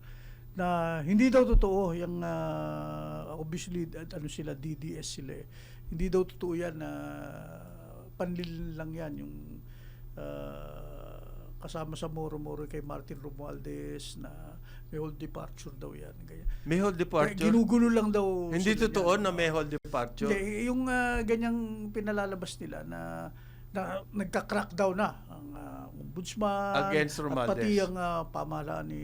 Na hindi daw totoo yung obviously sila DDS sila eh. Hindi daw totoo yan na panlil lang yan yung kasama sa Moro-Moro kay Martin Romualdez na may whole departure daw yan. Ganyan. may hold departure. Ginugulo lang daw. Hindi sila totoo dyan. na may hold departure. Hindi, yung ganyang pinalalabas nila na nagka-crack daw na ang ombudsman Against Romualdez. at pati ang pamahalaan ni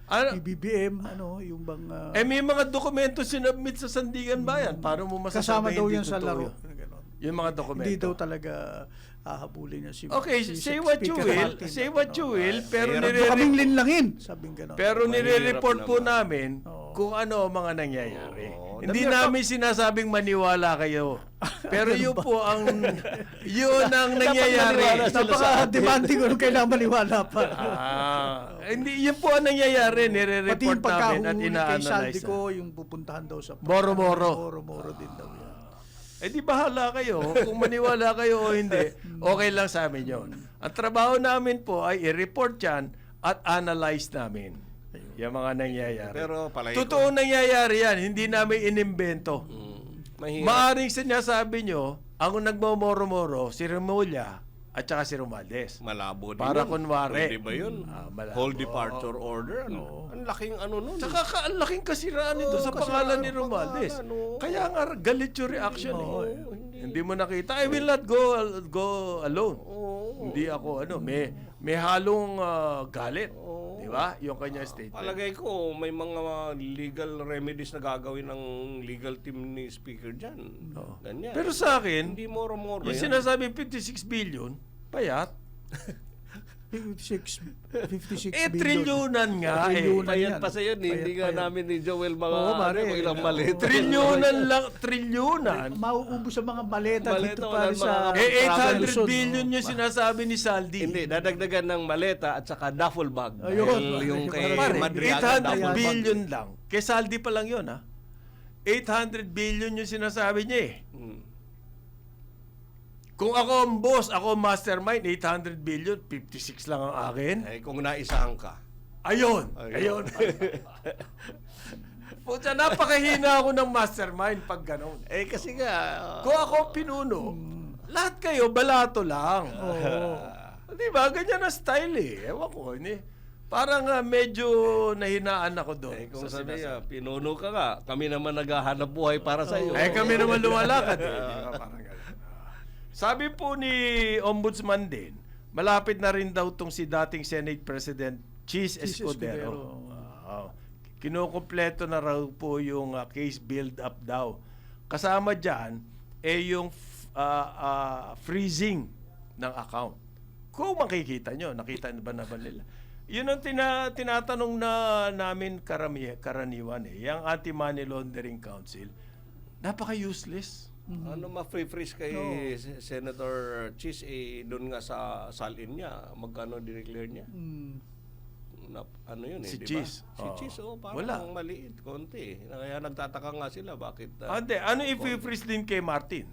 Ano? BBM yung bang May mga dokumento sinubmit sa Sandigan Bayan. Paano mo kasama masasabi daw hindi yan sa totoo laro. yun? Ganon. Yung mga dokumento. Hindi daw talaga hahabulin niya si Okay, si say what you Speaker will. Martin. Say what you will. Pero Huwag mo kaming linlangin, sabing ganon. Pero nire-report Mahirap po naman. namin Oo. kung ano ang mga nangyayari. Oo. Hindi Dami- namin sinasabing maniwala kayo. Pero yun po yun ang nangyayari. Napaka-demanding ko nung kailangan maliwala pa. Hindi, yun po ang nangyayari. Pati Nire-report yung namin at pagkahuli kay ina-analyze. Saldico, yung pupuntahan daw sa Moro-Moro. Moro-Moro din daw yan. Di bahala kayo. Kung maniwala kayo o hindi, okay lang sa amin yun. Ang trabaho namin po ay i-report yan at analyze namin. Yung mga nangyayari. Pero palagi Totoo nangyayari yan. Hindi namin inimbento. Mahirap. Maaring sinasabi nyo, ang nagmamoro-moro, si Remulla at saka si Romualdez. Malabo din Para yun. kunwari. Pwede ba yun? Malabo. Whole departure order. Ang laking ano nun. Tsaka ang laking kasiraan nito sa pangalan ni Romualdez. Kaya nga galit yung reaction eh. Hindi mo nakita. I will not go alone. Hindi ako may halong galit. Di ba? Yung kanya statement. Palagay ko, may mga legal remedies na gagawin ng legal team ni Speaker dyan. Ganyan. Pero sa akin, hindi moro-moro yung yan. sinasabi 56 billion, payat. 56 Trilyonan nga eh. Trilyonan Payat yan. pa sa yun. Hindi nga Payat. namin ni Joel mga Oo, pare. kung ilang maliit. Trilyonan lang, trilyonan. Mauubos sa mga maleta Maleta, dito wala para sa... mga- 800 Luzon, billion no? yung sinasabi ni Saldi. Hindi, dadagdagan ng maleta at saka duffel bag. Ayun. Dahil yung kay Pare, Madriaga, 800 duffel bag. billion lang. Kay Saldi pa lang yun, ha? 800 billion yung sinasabi niya eh. Kung ako ang boss, ako ang mastermind, 800 billion, 56 lang ang akin. Eh, kung naisahan ka. Ayun. Puta, napakahina ako ng mastermind pag ganun. Eh, kasi nga, Kung ako ang pinuno, lahat kayo balato lang. Di ba? Ganyan ang style eh. Ewan ko. Parang medyo nahinaan ako doon. kung sa sabi sinasabi. pinuno ka nga, kami naman naghahanap buhay para sa iyo. Kami naman lumalakad eh. Di ba? Parang ganun. Sabi po ni Ombudsman din, malapit na rin daw tong si dating Senate President Chis Escudero. Kinukumpleto na raw po yung case build-up daw. Kasama dyan, yung freezing ng account. Kung makikita nyo, nakita ba nila? Yun ang tinatanong na namin karaniwan eh. Yung Anti-Money Laundering Council, napaka-useless. Ano ma-freeze kay Senator Chis doon nga sa salin niya, magkano dineclare niya? Ano yun Si di ba? Chis. Si Chis, parang Wala. maliit, konti. Kaya nagtataka nga sila, bakit? Hindi, ano if-freeze din kay Martin?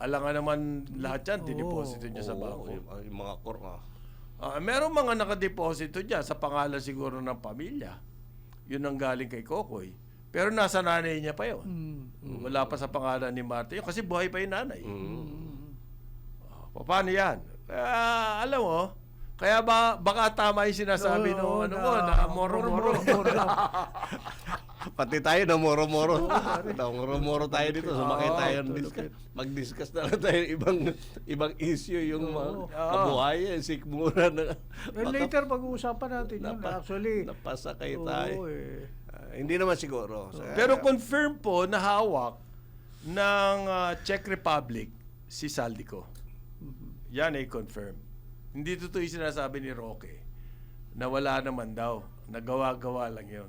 Alam nga naman lahat yan, dineposito niya sa bangko. Yung mga Merong mga nakadeposito dyan sa pangalan siguro ng pamilya. Yun ang galing kay Kokoy. Pero nasa nanay niya pa yun. Wala pa sa pangalan ni Martin. Kasi buhay pa yung nanay. Paano yan? Alam mo, kaya baka tama yung sinasabi no, na moro-moro. Pati tayo na moro-moro. Moro-moro tayo dito. Sumakay tayo mag-discuss na lang tayo ibang issue yung kabuhayan, sikmura na. Well, later pag-uusapan natin yun. Actually, Napasakay tayo. eh. Hindi naman siguro. Pero confirm po na hawak ng Czech Republic si Saldico. Yan ay confirm. Hindi totoo yung sinasabi ni Roque na wala naman daw. Nagawa-gawa lang yun.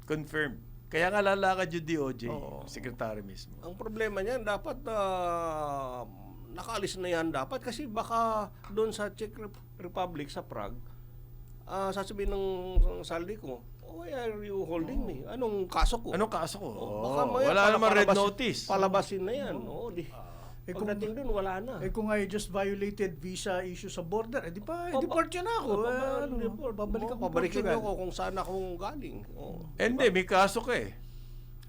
Confirm. Kaya nga lalakad yung DOJ, secretary mismo. Ang problema niyan, dapat nakaalis na yan dapat kasi baka doon sa Czech Republic, sa Prague, sasabihin ng salary ko, why are you holding me? Anong kaso ko? Anong kaso ko? Baka Oo, maya, wala naman red palabasin- notice. Palabasin na yan. Oo, di. Eh, Pagdating doon, wala na. Eh kung I just violated visa issue sa border, eh di pa, deport yun ako. Babalik ako Pabalikin Portugal. niyo ako kung saan ako galing. Oo. Hindi, may kaso ka eh.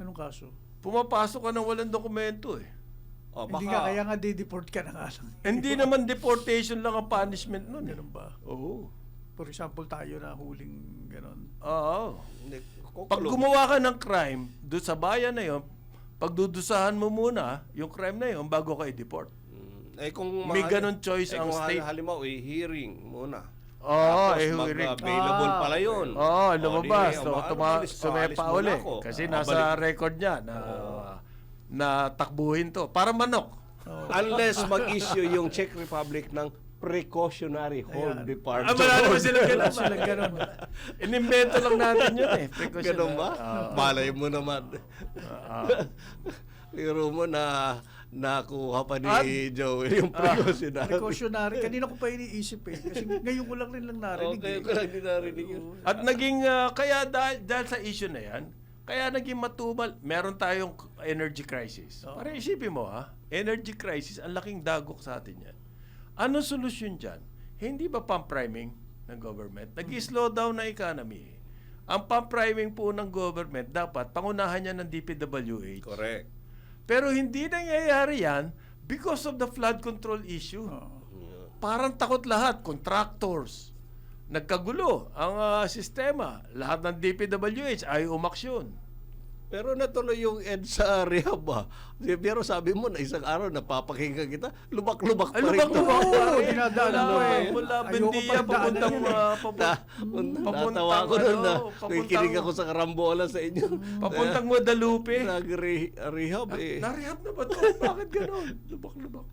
Anong kaso? Pumapasok ka ng walang dokumento eh. Oh, Hindi nga, kaya nga di-deport ka na nga lang. Hindi naman deportation lang ang punishment nun eh. Ganun ba? Oo. For example, tayo na huling gano'n. Oo. Hindi, Pag gumawa ka ng crime, doon sa bayan na yon, pagdudusahan mo muna yung crime na yon bago ka i-deport. kung May ganun choice ang kung state. halimbawa, hearing muna. Oo, Tapos hearing. available pala yun. Oo, lumabas. di, So, alis sumepa muna uli. ako. Kasi Babalik. nasa record niya na takbuhin to. Para manok. Unless mag-issue yung Czech Republic ng precautionary hold departure. Wala naman silang ganun. Silang gano'n. Inimbento lang natin yun eh. Ganun ba? Malay mo naman. Liro mo na nakuha pa ni Joey yung precautionary. Precautionary. Kanina ko pa iniisip eh. Kasi ngayon ko lang rin narinig Okay, eh. ko lang din narinig yun. At naging, kaya dahil sa issue na yan, kaya naging matumal, meron tayong energy crisis. Para isipin mo energy crisis, ang laking dagok sa atin yan. Ano solusyon dyan? Hindi ba pump priming ng government? Nag-slow down na economy. Ang pump priming po ng government, dapat pangunahan niya ng DPWH. Correct. Pero hindi nangyayari yan because of the flood control issue. Parang takot lahat, contractors. Nagkagulo ang sistema. Lahat ng DPWH ay umaksyon. Pero natuloy yung EDSA rehab Pero sabi mo na isang araw napapakinggan kita, lubak-lubak pa rin. Lubak-lubak pa rin. Dinadaanan ko eh. Mula Ayoko Bendia, pa daanan papuntang Natawa ko doon na kikinig ako sa karambola sa inyo. papuntang Guadalupe. Nag-rehab eh. Narehab na ba ito? Bakit gano'n? Lubak-lubak.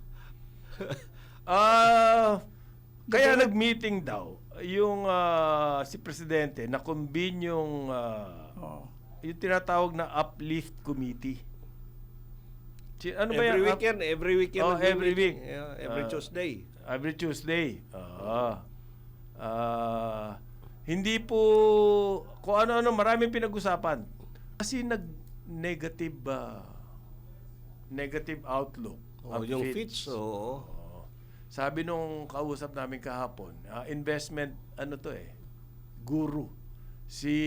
Kaya nag-meeting daw yung si Presidente na convene yung yung tinatawag na Uplift Committee. Ano ba Every yan? weekend. Oh, every week. Yeah, every Tuesday. Every Tuesday. Hindi po, kung ano-ano, maraming pinag-usapan. Kasi negative outlook. ang Yung Fitch. Sabi nung kausap namin kahapon, investment, guru. Si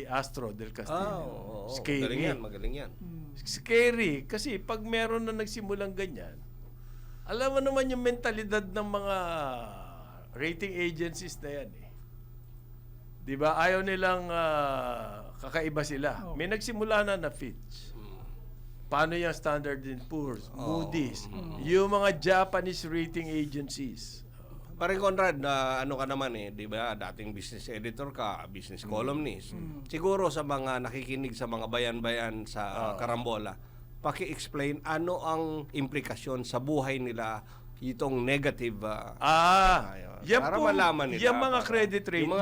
Astro del Castillo. Scary. Magaling yan. Scary. Kasi pag meron na nagsimulang ganyan, alam mo naman yung mentalidad ng mga rating agencies na yan eh. Di ba? Ayaw nilang kakaiba sila. May nagsimula na Fitch. Paano yung Standard & Poor's, Moody's, yung mga Japanese rating agencies. Pare Conrad, ano ka naman di ba? Dating business editor ka, business columnist. Siguro sa mga nakikinig sa mga bayan-bayan sa Karambola, paki-explain ano ang implikasyon sa buhay nila itong negative Yan para po, malaman nila. yung mga credit rating. Yung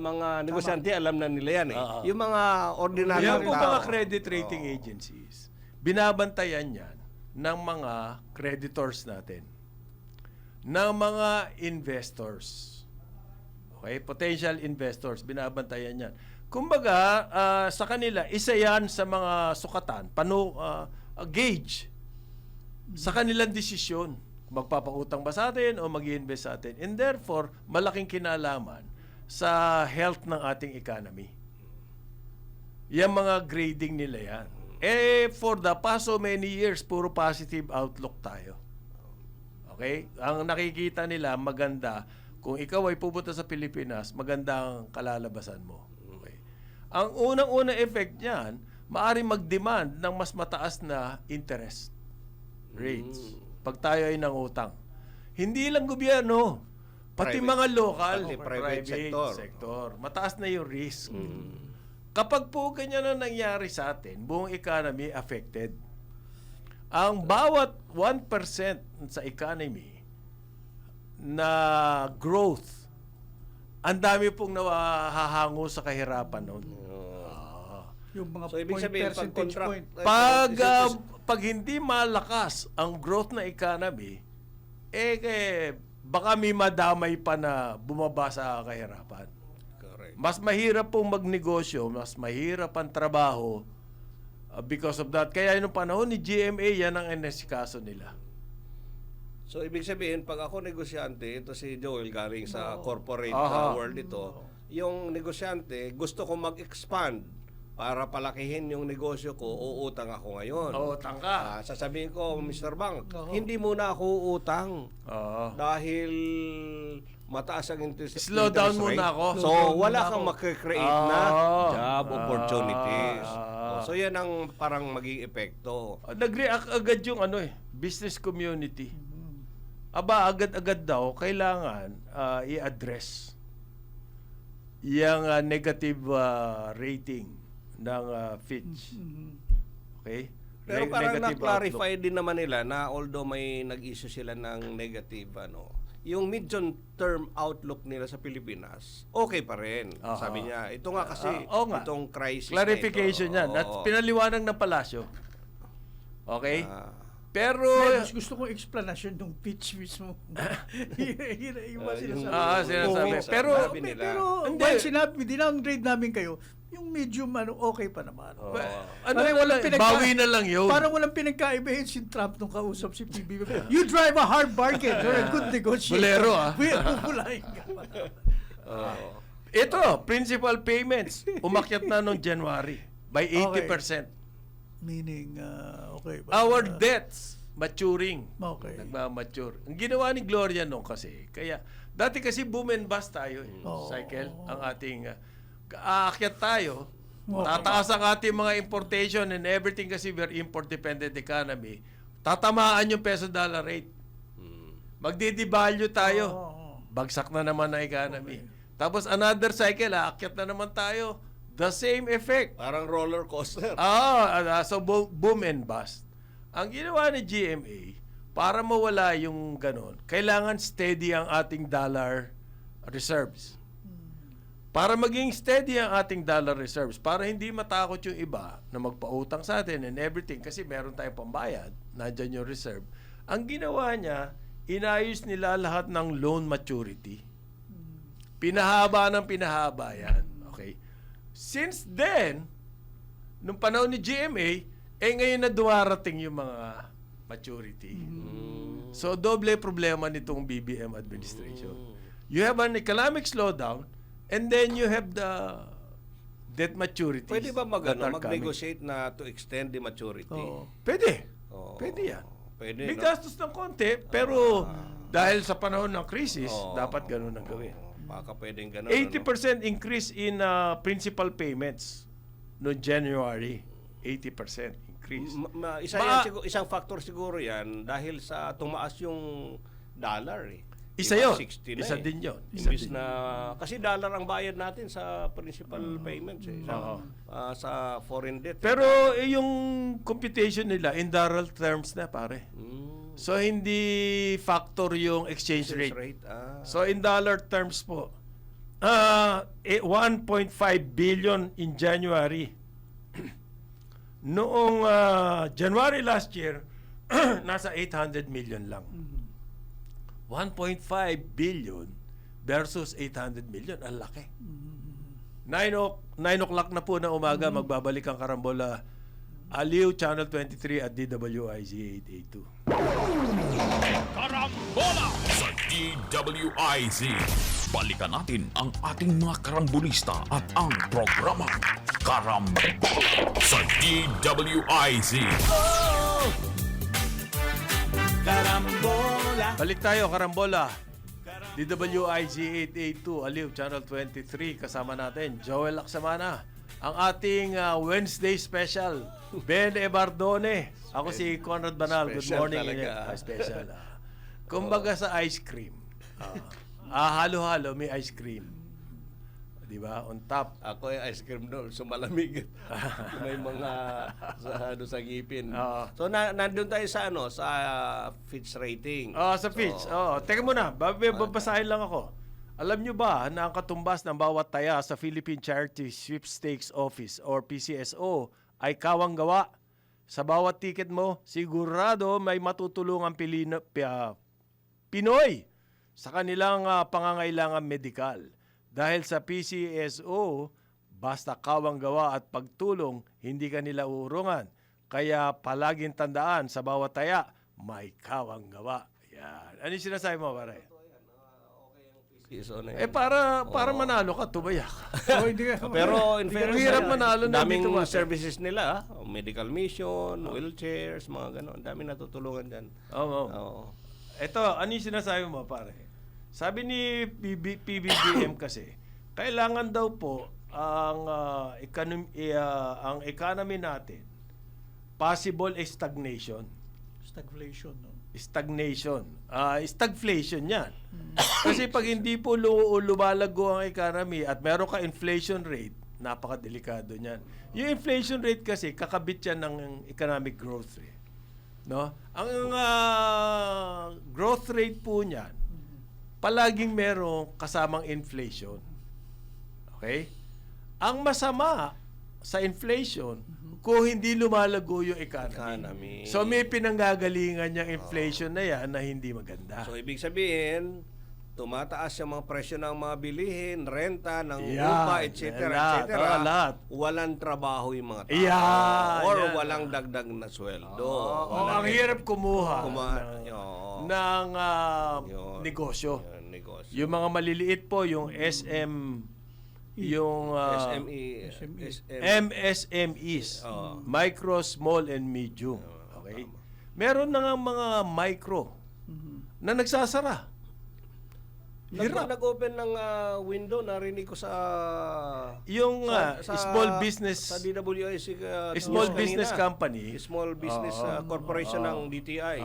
mga negosyante, alam na nila yan Yung mga ordinary Yan po tao. mga credit rating agencies. Binabantayan yan ng mga creditors natin. Ng mga investors. Okay? Potential investors. Binabantayan yan. Kumbaga, sa kanila, isa yan sa mga sukatan, gauge sa kanilang desisyon. Magpapautang ba sa atin o mag-i-invest sa atin. And therefore, malaking kinalaman sa health ng ating economy. Yan mga grading nila yan. For the past so many years, puro positive outlook tayo. Okay? Ang nakikita nila, maganda. Kung ikaw ay pupunta sa Pilipinas, maganda ang kalalabasan mo. Okay? Ang unang-unang effect niyan, maaaring mag-demand ng mas mataas na interest rates pag tayo ay nangutang. Hindi lang gobyerno, pati mga local, private sector. Mataas na yung risk. Kapag po ganyan na nangyari sa atin, buong economy affected. Ang bawat 1% sa economy na growth, ang dami pong nahahango sa kahirapan noon. Yung mga So, ibig sabihin, percentage point. Pag hindi malakas ang growth na economy, baka may madamay pa na bumaba sa kahirapan. Mas mahirap pong magnegosyo, mas mahirap ang trabaho because of that. Kaya yung panahon ni GMA, yan ang inesikaso nila. So, ibig sabihin, pag ako negosyante, ito si Joel galing sa corporate Aha. world ito, yung negosyante, gusto ko mag-expand para palakihin yung negosyo ko, uutang ako ngayon. Oo, tangka. Sasabihin ko, Mr. Bank, Oo. hindi muna ako utang Oo. dahil mataas ang interest Slow down interest muna rate. ako. So, Slow down wala muna kang ako. makikreate na job opportunities. Ah. So, yan ang parang maging epekto. Nag-react agad yung business community. Aba, agad-agad daw, kailangan i-address yung negative rating ng Fitch. Okay? Pero parang Negative na-clarify din naman nila na although may nag-issue sila ng negative, yung medium-term outlook nila sa Pilipinas, okay pa rin. Aha. Sabi niya, ito nga kasi, Oo nga. itong crisis Clarification na yan. ito. At pinaliwanag ng palasyo. Okay? Pero... Mas gusto kong explanation ng pitch mismo. Iba sinasabi. sinasabi. Oo. Pero, Sabi nila. Pero, Hindi. while sinabi, dinowngrade namin kayo, yung medium, okay pa naman. wala, bawi na lang yun. Parang walang pinagkaibahin si Trump nung kausap si PBB. You drive a hard bargain. You're a good negotiator. Bolero, Pupulahin ka. Ito, principal payments, umakyat na noong January by 80%. Meaning, okay ba? Our debts maturing. Okay. Nagmamature. Ang ginawa ni Gloria nung kasi, kaya, dati kasi boom and bust tayo Oo. cycle, ang ating, aakyat tayo, Okay. tataas ang ating mga importation and everything kasi we're import-dependent economy, tatamaan yung peso-dollar rate. Magdi-devalue tayo. Oo. Bagsak na naman ang economy. Tapos another cycle, aakyat na naman tayo. The same effect. Parang roller coaster. So boom and bust. Ang ginawa ni GMA, para mawala yung ganon, kailangan steady ang ating dollar reserves. Para maging steady ang ating dollar reserves, para hindi matakot yung iba na magpautang sa atin and everything, kasi meron tayong pambayad, nandyan yung reserve. Ang ginawa niya, inayos nila lahat ng loan maturity. Pinahaba ng pinahaba yan. Okay? Since then, nung panahon ni GMA, ngayon na dumarating yung mga maturity. So, doble problema nitong BBM administration. You have an economic slowdown, and then you have the debt maturities. Pwede ba that are coming. mag-negotiate na to extend the maturity? Oo. Pwede. Oo. Pwede yan. Pwede, May no? gastos ng konti, pero dahil sa panahon ng crisis, Oo. dapat ganun ang gawin. Baka pwedeng ganun. 80% increase in principal payments no January. 80% increase. Isang factor siguro yan dahil sa tumaas yung dollar eh. Isa Diba, yun. 60 na Isa eh. din yun. Isa Imbis din na, kasi dollar ang bayad natin sa principal payments eh. Sa foreign debt. Pero yung computation nila in dollar terms na pare. So hindi factor yung exchange rate. So in dollar terms po, 1.5 billion in January. Noong January last year, nasa 800 million lang. 1.5 billion versus 800 million. Ang laki. 9 o'clock na po na umaga, magbabalik ang Karambola. Aliw, Channel 23 at DWIZ 882. Karambola sa DWIZ. Balikan natin ang ating mga karambulista at ang programa Karambola sa DWIZ. Karambola. Balik tayo, Karambola. DWIZ 882, Aliw, Channel 23. Kasama natin, Joel Laksamana. Ang ating Wednesday special, Ben Ebardone. Ako si Conrad Banal. Good Special morning. talaga. Special. Kumbaga sa ice cream. Halo-halo, may ice cream. Di ba? On top. Ako yung ice cream doon, sumalamig. May mga sa ngipin. Oo. So nandun tayo sa sa Fitch rating. Sa Fitch. Teka muna, babasahin lang ako. Alam nyo ba na ang katumbas ng bawat taya sa Philippine Charity Sweepstakes Office or PCSO ay kawang gawa? Sa bawat ticket mo, sigurado may matutulungang Pinoy sa kanilang pangangailangan medikal. Dahil sa PCSO, basta kawang gawa at pagtulong, hindi ka nila uurungan. Kaya palaging tandaan, sa bawat taya, may kawang gawa. Yan. Ano yung sinasabi mo, pare? So, na yun. Para manalo ka, tumaya ka. Hindi ka. Pero in fairness, hirap manalo na daming dito, Master. services nila, medical mission, wheelchairs, mga gano'n. Daming natutulungan dyan. Oo. Oo. Ito, ano yung sinasabi mo, pare? Sabi ni PBBM kasi, kailangan daw po ang economy natin possible stagnation. Stagflation. No? Stagflation yan. Kasi pag hindi po lumalago ang economy at meron ka inflation rate, napakadelikado niyan. Yung inflation rate kasi, kakabit yan ng economic growth rate. No? Ang growth rate po niyan, palaging merong kasamang inflation. Okay? Ang masama sa inflation, kung hindi lumalago yung economy. So may pinanggagalingan yung inflation na yan na hindi maganda. So, ibig sabihin, tumataas yung mga presyo ng mga bilihin, renta, ng Yan, lupa, etc. lahat, etc. lahat. Walang trabaho yung mga tao. Yan, or yan. walang dagdag na sweldo. Ang hirap kumuha Yun. ng Yun. negosyo. Yun, negosyo. Yung mga maliliit po, yung yung MSMEs, Oo. micro, small, and medium. Okay? Meron na nga mga micro na nagsasara. Hirap. Nag-open ng window, narinig ko sa Yung small business sa DWIC small news business kanina. company. Small business corporation ng DTI.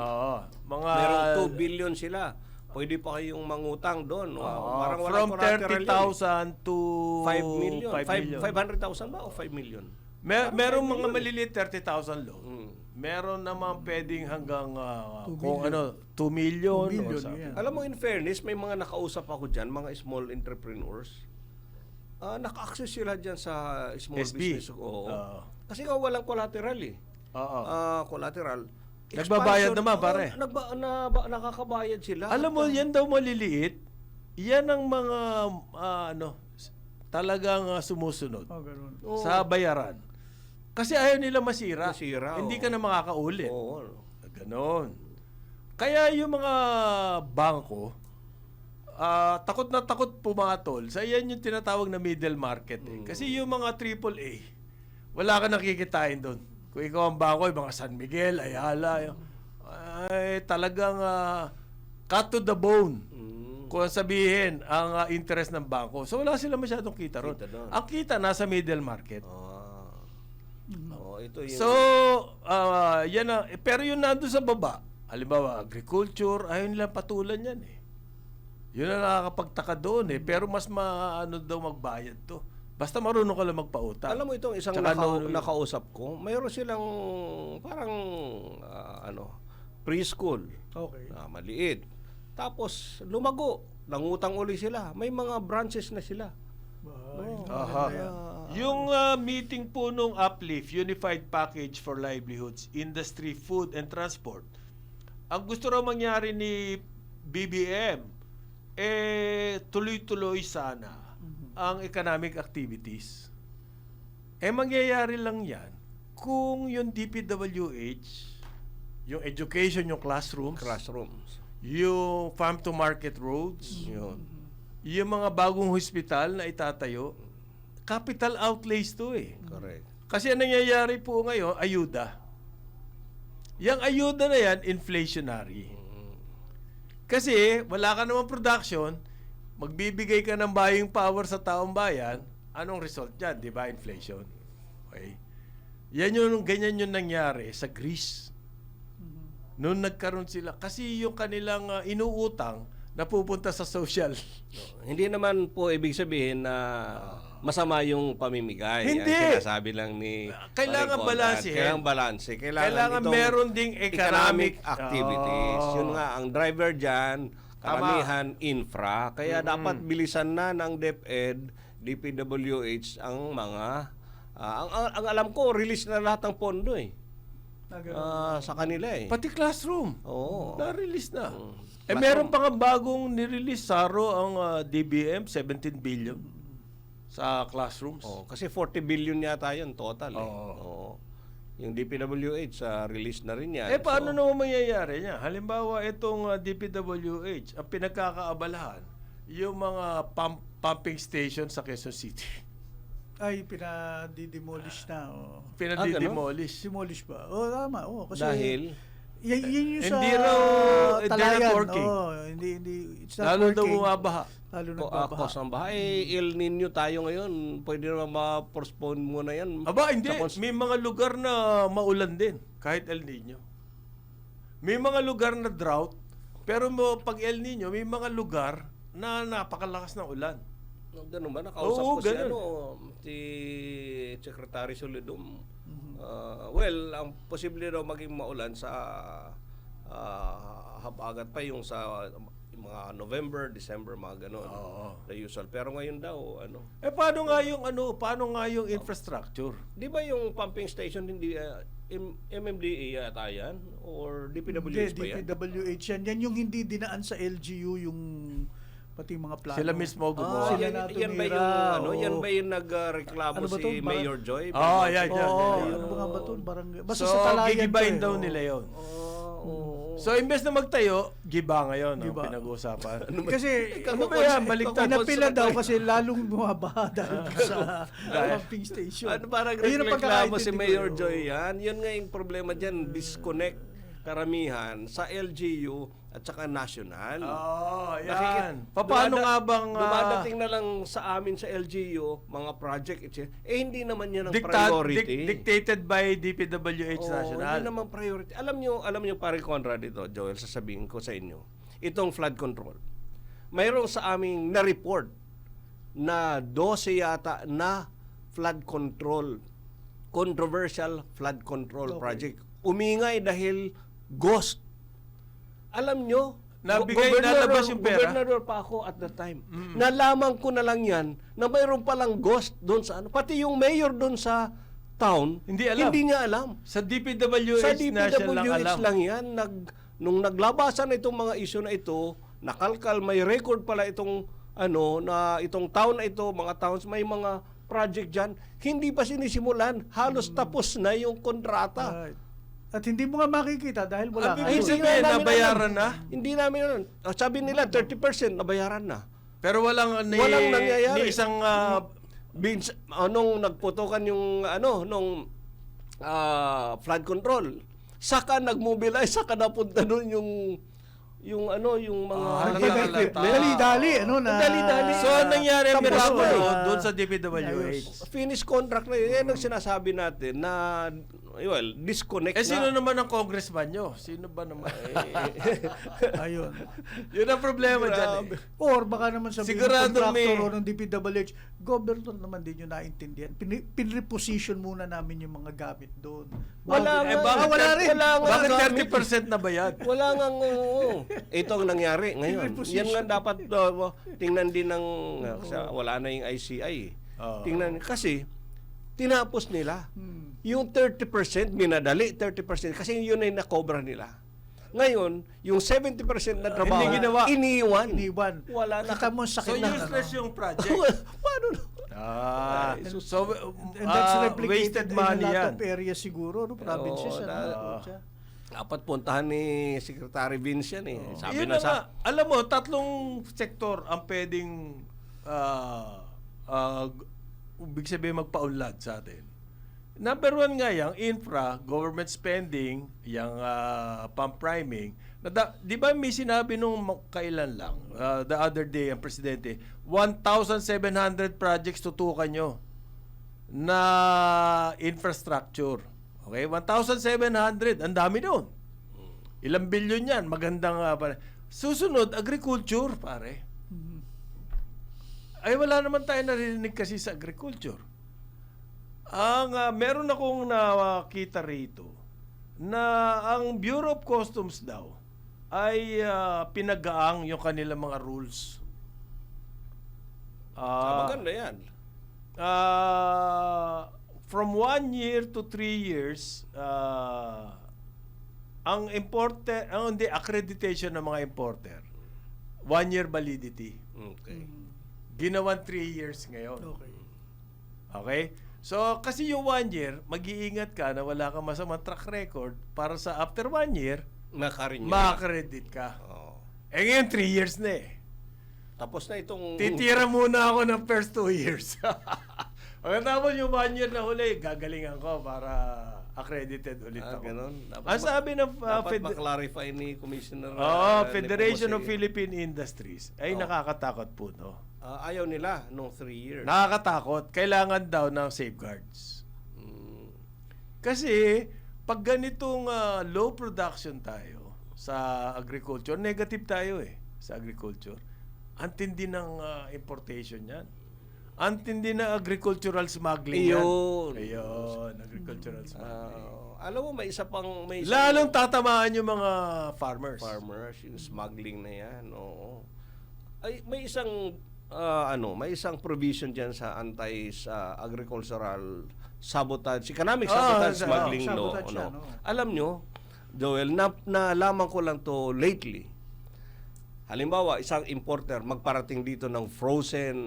Mga Merong 2 billion sila. Pwede pa kayong mangutang doon. Parang from walang collateral yun, 30,000 to 5 million. 5 million. 500,000 ba o 5 million? Merong mga maliliit 30,000 loan. Meron naman pwedeng hanggang 2 million. 2 million, or something. yeah. Alam mo, in fairness, may mga nakausap ako dyan, mga small entrepreneurs. Naka-access sila dyan sa small SB. business. Oo. Kasi nga walang collateral eh. Oo. Collateral. Nagbabayad naman, pare. Nakakabayad sila. Alam mo, yan daw maliliit. Yan ang mga talagang sumusunod Ganun. sa bayaran. Kasi ayaw nila masira. Masira, Hindi oo. ka na makakaulit. Oo. Ganon. Kaya yung mga bangko, takot na takot pumatol. Sa yan yung tinatawag na middle market. Kasi yung mga AAA, wala ka nakikitain doon. Kung ikaw ang bangko, yung mga San Miguel, Ayala, ay talagang cut to the bone. Kung sabihin ang interest ng bangko. So wala sila masyadong kita ron. Kita doon. Ang kita nasa middle market. Ito yung... So, yan na. Pero yun nandun sa baba, halimbawa, agriculture, ayaw nilang patulan yan eh. Yun ang nakakapagtaka doon eh. Pero mas daw magbayad to. Basta marunong ka lang magpautang. Alam mo itong isang Tsaka nakausap ko, mayroon silang parang preschool. Okay. Maliit. Tapos lumago, nangutang uli sila. May mga branches na sila. Yung meeting po nung Uplift, Unified Package for Livelihoods, Industry, Food, and Transport, ang gusto raw mangyari ni BBM, tuloy-tuloy sana ang economic activities. Mangyayari lang yan kung yung DPWH, yung education, yung classrooms, yung farm-to-market roads, yung mga bagong hospital na itatayo, capital outlays to eh. Correct. Kasi ang nangyayari po ngayon, ayuda. Yung ayuda na yan, inflationary. Kasi wala ka namang production, magbibigay ka ng buying power sa taong bayan, anong result yan? Di ba? Inflation. Okay? Ganyan yung nangyari sa Greece. Noon nagkaroon sila, kasi yung kanilang inuutang, napupunta sa social. Hindi naman po ibig sabihin na masama yung pamimigay. Hindi. Ang sinasabi lang ni Kailangan Paring balanse. Conrad. Kailangan balanse. Kailangan itong meron ding economic activities. Yun nga, ang driver dyan, karamihan infra. Kaya dapat bilisan na ng DepEd, DPWH ang mga... ang alam ko, release na lahat ng pondo eh. sa kanila eh. Pati classroom. Oo. Na-release na. Classroom. Meron pa nga bagong nirelease, Saro, ang DBM, 17 billion sa classrooms. Oh, kasi 40 billion yata yun total eh. Oo. Oo. Yung DPWH release na rin yan. Paano So, naman mangyayari niya? Halimbawa, itong DPWH, ang pinagkakaabalahan, yung mga pumping station sa Quezon City. Ay, pinadidemolish na. Oh. Pinadidemolish. Demolish ba? Oh, tama. Oh, kasi dahil yan yung sa Hindi raw, they're not Talayan. working. Oh, hindi, it's not Lalo daw working. bumabaha. Lalo ko nagbabaha. cause ng baha. El Nino tayo ngayon. Pwede naman ma-postpone muna yan. Aba, hindi. Sa cons- May mga lugar na maulan din, kahit El Nino. May mga lugar na drought, pero pag El Nino, may mga lugar na napakalakas ng ulan. Ganun ba? Nakausap Oo, ko ganun. si Secretary Solidum. Well, ang posible daw maging maulan sa habagat pa yung sa mga November, December, mga ganun. Oo. The usual. Pero ngayon daw, Paano nga yung infrastructure? di ba yung pumping station hindi MMDA yata yan? Or DPWH ba yan? DPWH yan. Yan yung hindi dinaan sa LGU yung pati mga plano. Sila mismo gumawa. Sila yan ba natumira, yung oo. yan ba yung nagreklamo Ano ba to? si Mayor Joy? Oh, yan. Ano ba nga ba ito? Barangay. Basta So, sa Talayan gigibayin to, daw eh. nila yon. Oo. So, imbes na magtayo, giba ngayon ang Giba. pinag-uusapan. Kasi Ano ba yan? Baliktad. pinapila daw kasi lalong bumabaha dahil sa pumping station. Ano parang Ayun ang reklamo si pagkakaintindi ko, Mayor eh. Joy yan? Yun nga yung problema dyan, disconnect karamihan sa LGU at saka national. Oh, Nakikita- Paano nga bang dumadating na lang sa amin sa LGU, mga project, etc. Hindi naman yan ang priority. dictated by DPWH Oo, National? Hindi naman priority. Alam nyo pare Conrad ito, Joel, sasabihin ko sa inyo. Itong flood control. Mayroong sa aming na-report na 12 yata na flood control, controversial flood control project. Umingay dahil ghost. Alam nyo, Nabigay na labas yung pera? Gobernador pa ako at that time. Nalaman ko na lang yan na mayroon palang ghost doon sa ano. Pati yung mayor doon sa town, Hindi alam. hindi niya alam. Sa DPWH Sa National lang DPWH alam. lang yan. Nung naglabasan itong mga issue na ito, nakalkal, may record pala itong itong town na ito, mga towns, may mga project dyan. Hindi pa sinisimulan. Halos tapos na yung kontrata. Right. At hindi mo nga makikita dahil wala Ang ka. ibig Hindi sabihin, namin nabayaran alam. na? Hindi namin alam. Sabi nila, 30% nabayaran na. Pero walang nangyayari. ni isang Nung nagputukan yung nung flood control, saka nagmobilize, saka napunta doon yung mga halata. Dali-dali, Dali-dali. So, anong nangyari ang Tapos miracle na eh. doon sa DPWH? finish contract na yun. Yan ang sinasabi natin na disconnect Eh, sino na. naman ang congressman nyo? Sino ba naman? Ayun. Yun ang problema dyan eh. Or baka naman sabihin ng Sigurado contractor may- o ng DPWH, governor naman din yung naintindihan. Pinreposition muna namin yung mga gamit doon. Wala Eh, nga. bakit, Wala rin. bakit Gamit. 30% na bayad? Wala nga. Ito ang nangyari ngayon. Yan nga dapat tingnan din ng kasi wala na yung ICI. Oo. Tingnan kasi tinapos nila. Yung 30% minadali, 30% kasi yun ay nakobra nila. Ngayon, yung 70% na trabaho, Hindi ginawa. iniwan. Iniwan. Wala na. Kita mo ang So, sakit na. useless yung project. Paano na? So, And that's replicated wasted in money a lot yan. of areas siguro, provinces. Oo, Dapat puntahan ni Secretary Vince yan eh. Sabi Yun na na nga. sa... Alam mo, tatlong sektor ang pwedeng ibig sabihin magpaunlad sa atin. Number one nga yung infra, government spending, yung pump priming. Di ba may sinabi nung kailan lang, the other day, ang presidente, 1,700 projects tutukan nyo na infrastructure. Okay? 1,700. Ang dami doon. Ilang bilyon yan. Magandang... Susunod, agriculture, pare. Ay, wala naman tayo narinig kasi sa agriculture. Meron akong nakita rito na ang Bureau of Customs daw ay pinagaang yung kanilang mga rules. maganda yan. From 1 year to 3 years, ang importer, hindi, accreditation ng mga importer, 1-year validity. Okay. Ginawan 3 years ngayon. Okay. Okay? So, kasi yung 1 year, mag-iingat ka na wala kang masamang track record para sa after 1 year, Nakarenew. ma-accredit ka. Oo. Eh ngayon, 3 years na eh. Tapos na itong... Titira muna ako ng first 2 years. Pagkatapos yung 1 year na huli, gagalingan ko para accredited ulit ako. Ganun. Ang sabi ng dapat ma-clarify ni Commissioner. Federation of Nepomuceno. Philippine Industries ay nakakatakot po, no? Ayaw nila nung 3 years. Nakakatakot. Kailangan daw ng safeguards. Mm. Kasi, pag ganitong low production tayo sa agriculture, negative tayo eh sa agriculture. Antindi ng importation yan. Antindi ng agricultural smuggling yan. Ayun, agricultural smuggling. Alam mo, may isa pang... May isang Lalong tatamaan yung mga farmers. farmers, yung smuggling na yan. Oo. Ay, may isang... may isang provision diyan sa anti-agricultural sabotage, economic sabotage smuggling law. sabotage yan, oo. Alam nyo, Joel, nalaman ko lang to lately. Halimbawa, isang importer magparating dito ng frozen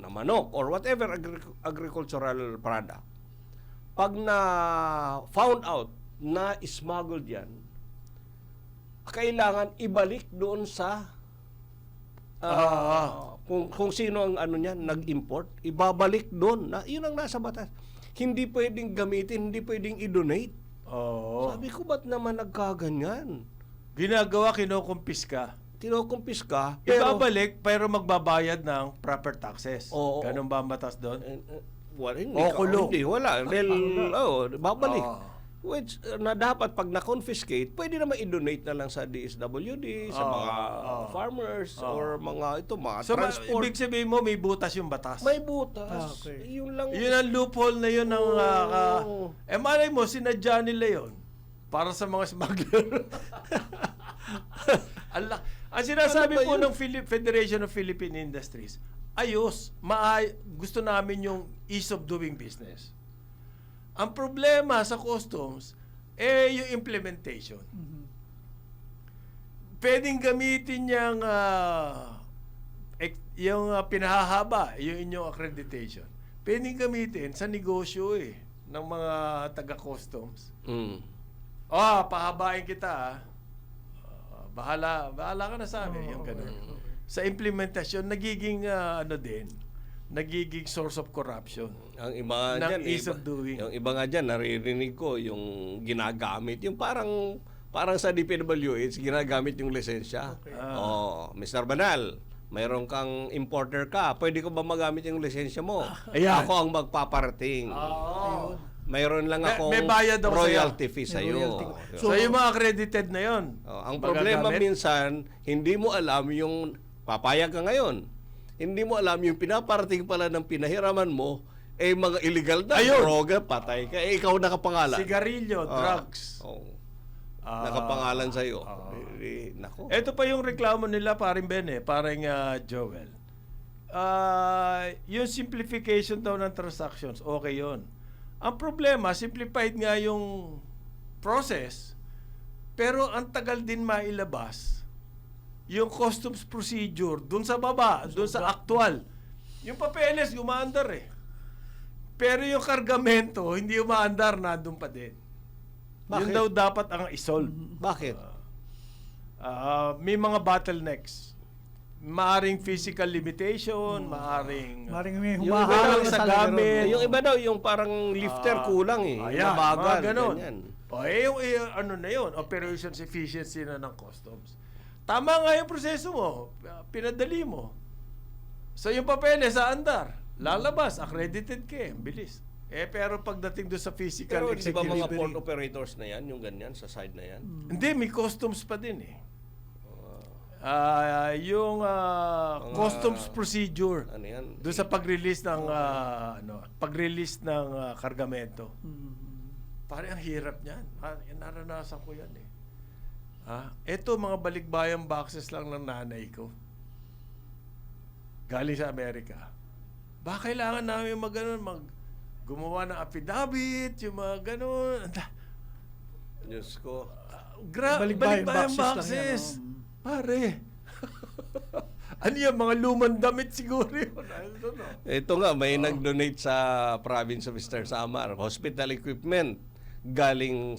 na manok or whatever agricultural product. Pag na found out na smuggled yan, kailangan ibalik doon sa kung sino ang nag-import, ibabalik doon. Yun ang nasa batas. Hindi pwedeng gamitin, hindi pwedeng i-donate. Oo. Sabi ko, ba't naman nagkaganyan? Ginagawa, kinukumpis ka. Tinukumpis ka, pero... Ibabalik, pero magbabayad ng proper taxes. Oo. Ganun ba ang batas doon? Hindi, O kulong. hindi, wala. Babalik. Oo. Which, na dapat pag na-confiscate, pwede naman i-donate na lang sa DSWD, sa mga farmers, or mga So, transport. ibig sabihin mo, may butas yung batas. May butas. Okay. Yun lang. Yun ang loophole na yun ng... malay mo, sinadya nila yun para sa mga smuggler. Ang sinasabi Ano ba po yun? ng Federation of Philippine Industries, ayos, gusto namin yung ease of doing business. Ang problema sa customs, yung implementation. Pwedeng gamitin yung pinahahaba, yung inyong accreditation. Pwedeng gamitin sa negosyo ng mga taga-customs. Pahabain kita bahala ka na sa amin, yung ganun. Sa implementasyon, nagiging nagiging source of corruption. Ang iba ng dyan, ease of doing. Yung iba nga dyan, naririnig ko yung ginagamit. Yung parang sa DPWH, ginagamit yung lisensya. Okay. Mr. Banal, mayroon kang importer ka. Pwede ko ba magamit yung lisensya mo? Ayan. Ako ang magpaparating. Mayroon lang akong May bayad ako royalty fee May sa'yo. royalty. So, yung mga accredited na yun. Ang problema magagamit? minsan, hindi mo alam yung papayag ka ngayon. Hindi mo alam yung pinaparating pala ng pinahiraman mo, mga illegal na, Ayun. droga, patay ka. Ikaw nakapangalan. Sigarilyo, drugs. Nakapangalan sa'yo. Nako. Ito pa yung reklamo nila, paring Ben paring Joel. Yung simplification daw ng transactions, okay yun. Ang problema, simplified nga yung process, pero ang tagal din mailabas yung customs procedure dun sa baba, dun sa actual. Yung papeles, umaandar Pero yung kargamento, hindi umaandar, nandun pa din. Bakit? Yun daw dapat ang isolve. Bakit? May mga bottlenecks. Maaring physical limitation, maaring May Yung iba humaharang na sa talaga gamit. ron. yung iba daw, yung parang lifter kulang Ayan, Nabagal. mga ganun. Ganyan. Ano na yun, operations efficiency na ng customs. Tama nga yung proseso mo, pinadali mo. So yung papeles sa andar, lalabas, accredited ka bilis. Pero pagdating doon sa physical Pero di ba mga execution, port operators na yan, yung ganyan, sa side na yan? hindi, may customs pa din yung customs procedure Ano yan? doon sa pag-release ng kargamento. Pare, ang hirap niyan. Naranasan ko yan Ito, mga balikbayang boxes lang ng nanay ko. Galing sa Amerika. Ba, kailangan namin gumawa ng affidavit, yung mga ganun. Diyos ko. Balikbayang balikbayang boxes lang boxes. yan, Pare. Ano yan, mga lumang damit siguro yun. I don't know. Ito nga, may nag-donate sa province of Eastern Samar, hospital equipment galing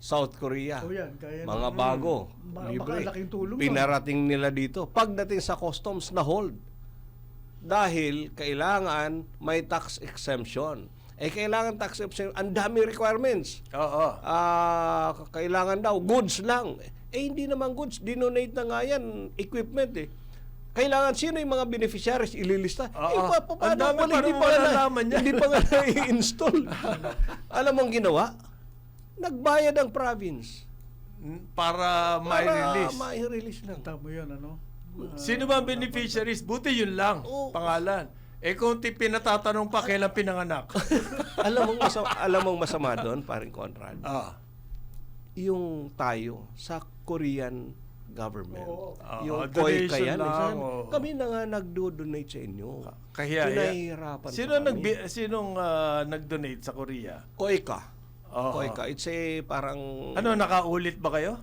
South Korea. Oh, yan, kaya Mga na- bago, libre. Malaking tulong yun. Pinarating nila dito. Pagdating sa customs na hold. Dahil kailangan may tax exemption. Kailangan tax exemption. Ang dami requirements. Oo. Kailangan daw, goods lang. Hindi naman goods. Dinonate na nga yan, equipment Kailangan sino yung mga beneficiaries ililista. Oo. Paano Ang dami kung pa rin malalaman niya. Hindi pa nga na-i-install. Alam mo ang ginawa? Nagbayad ang province. Para mai-release. Ma-release lang. Tama yun, ano? Sino ba ang beneficiaries? Buti yun lang. Oo. Pangalan. Kung pinatatanong pa kailan pinanganak. alam mong masama doon, paring Conrad. Yung tayo sa Korean government. Yung donation COICA yan. lang, Kami na nga nagdo-donate sa inyo. Kaya Pinahihirapan sinong nag-donate sa Korea? COICA. Oo. COICA. It's parang... Ano, nakaulit ba kayo?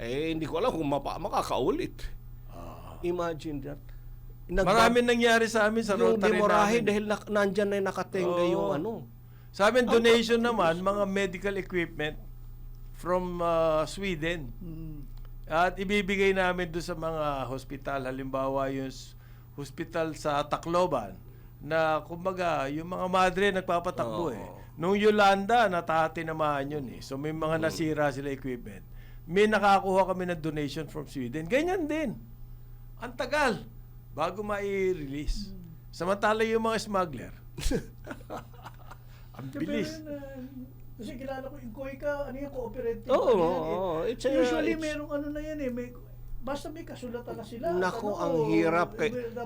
hindi ko alam kung makakaulit. Imagine that. Marami nangyari sa amin sa yung Rotary demorahe namin. dahil nandyan na yung nakatenga yung ano. Sa amin, donation naman, mga medical equipment from Sweden. At ibibigay namin doon sa mga hospital. Halimbawa, yung hospital sa Tacloban na kumbaga, yung mga madre nagpapatakbo Nung Yolanda, natahati naman yun So may mga nasira sila equipment. May nakakuha kami ng donation from Sweden. Ganyan din. Ang tagal bago mai-release. Samantala yung mga smuggler. Ang bilis. Kasi kilala ko yung COICA, ano yung cooperative. Oo, it's Usually merong ano na yan basta may kasulatan na sila. Nako, ang hirap.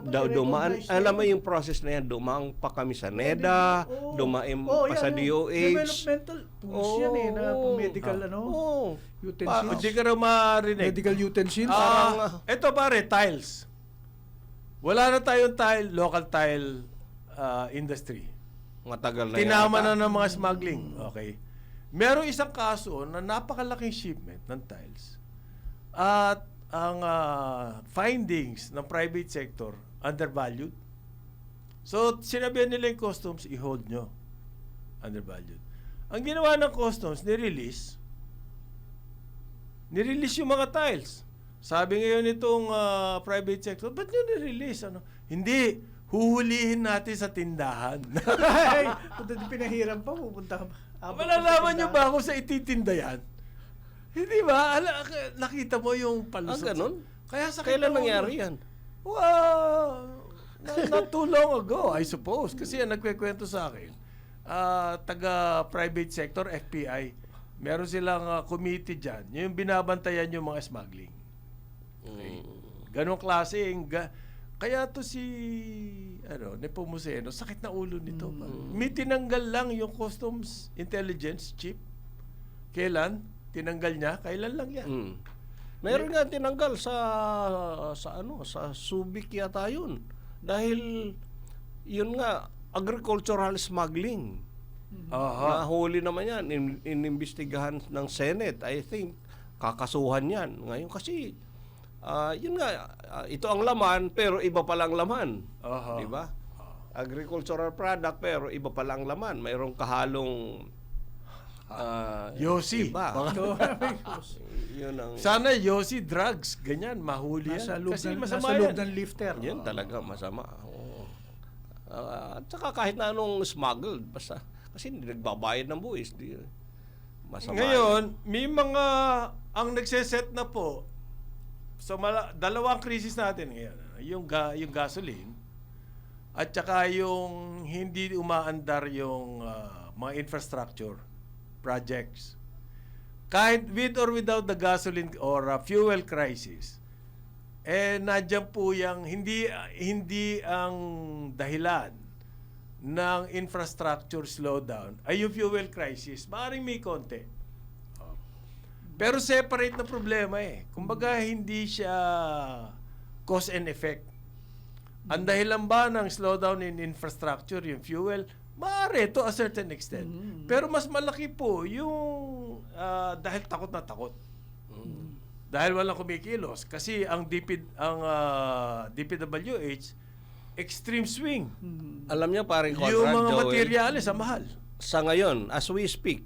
Dumaan. Alam mo yung process na yan, dumaan pa kami sa NEDA, dumaan pa sa DOH. Developmental tools yan na medical utensils. Hindi ka raw marinig. Medical utensils. Ito pare, tiles. Wala na tayong local tile industry. Matagal na Tinama yata. na ng mga smuggling. Okay. Merong isang kaso na napakalaking shipment ng tiles. At ang findings ng private sector undervalued. So, sinabihan nila yung customs, i-hold nyo. Undervalued. Ang ginawa ng customs, nirelease yung mga tiles. Sabi ngayon itong private sector, ba't nyo nirelease? Hindi, huhulihin natin sa tindahan. Ay, pinahiram pa, pupunta ka. Malalaman nyo ba kung sa ititinda yan? Hindi ba? Nakita mo yung palusot. Ganun? Kaya sa Kailan nangyari yan? Well, not too long ago, I suppose. Kasi yan, nagkwekwento sa akin. Taga-private sector, FPI, meron silang committee dyan. Yung binabantayan yung mga smuggling. Okay. Ganong klaseng... Kaya to si Nepomuceno, sakit na ulo nito. May tinanggal lang yung customs intelligence chief. Kailan? Tinanggal niya? Kailan lang yan? Meron nga tinanggal sa Subic yata yun. Dahil yun nga agricultural smuggling. Nahuli naman yan, inimbestigahan ng Senate. I think kakasuhan yan. Ngayon kasi yun nga, ito ang laman pero iba pa lang laman. Di ba? Agricultural product pero iba pa lang laman. Mayroong kahalong Yossi. iba. Yun ang Sana Yossi drugs, ganyan, mahuli Nasa yan. loob Kasi ng, masama nasa loob yan. ng lifter. yan talaga masama. Oo. At saka kahit na anong smuggled, basta kasi hindi nagbabayad ng buwis. Masama. Ngayon, may mga ang nagseset na po so dalawang krisis natin ngayon. Yung gasoline at saka yung hindi umaandar yung mga infrastructure projects. Kahit with or without the gasoline or fuel crisis, nandiyan po yung hindi ang dahilan ng infrastructure slowdown ay yung fuel crisis. Maaaring may konti. Pero separate na problema Kumbaga, hindi siya cause and effect. Ang dahilan ba ng slowdown in infrastructure, yung fuel, maaari to a certain extent. Pero mas malaki po yung dahil takot na takot. Dahil walang kumikilos. Kasi ang DPWH, extreme swing. Alam niyo, paring Conrad, Yung mga Joel, materyales, ang mahal. sa ngayon, as we speak,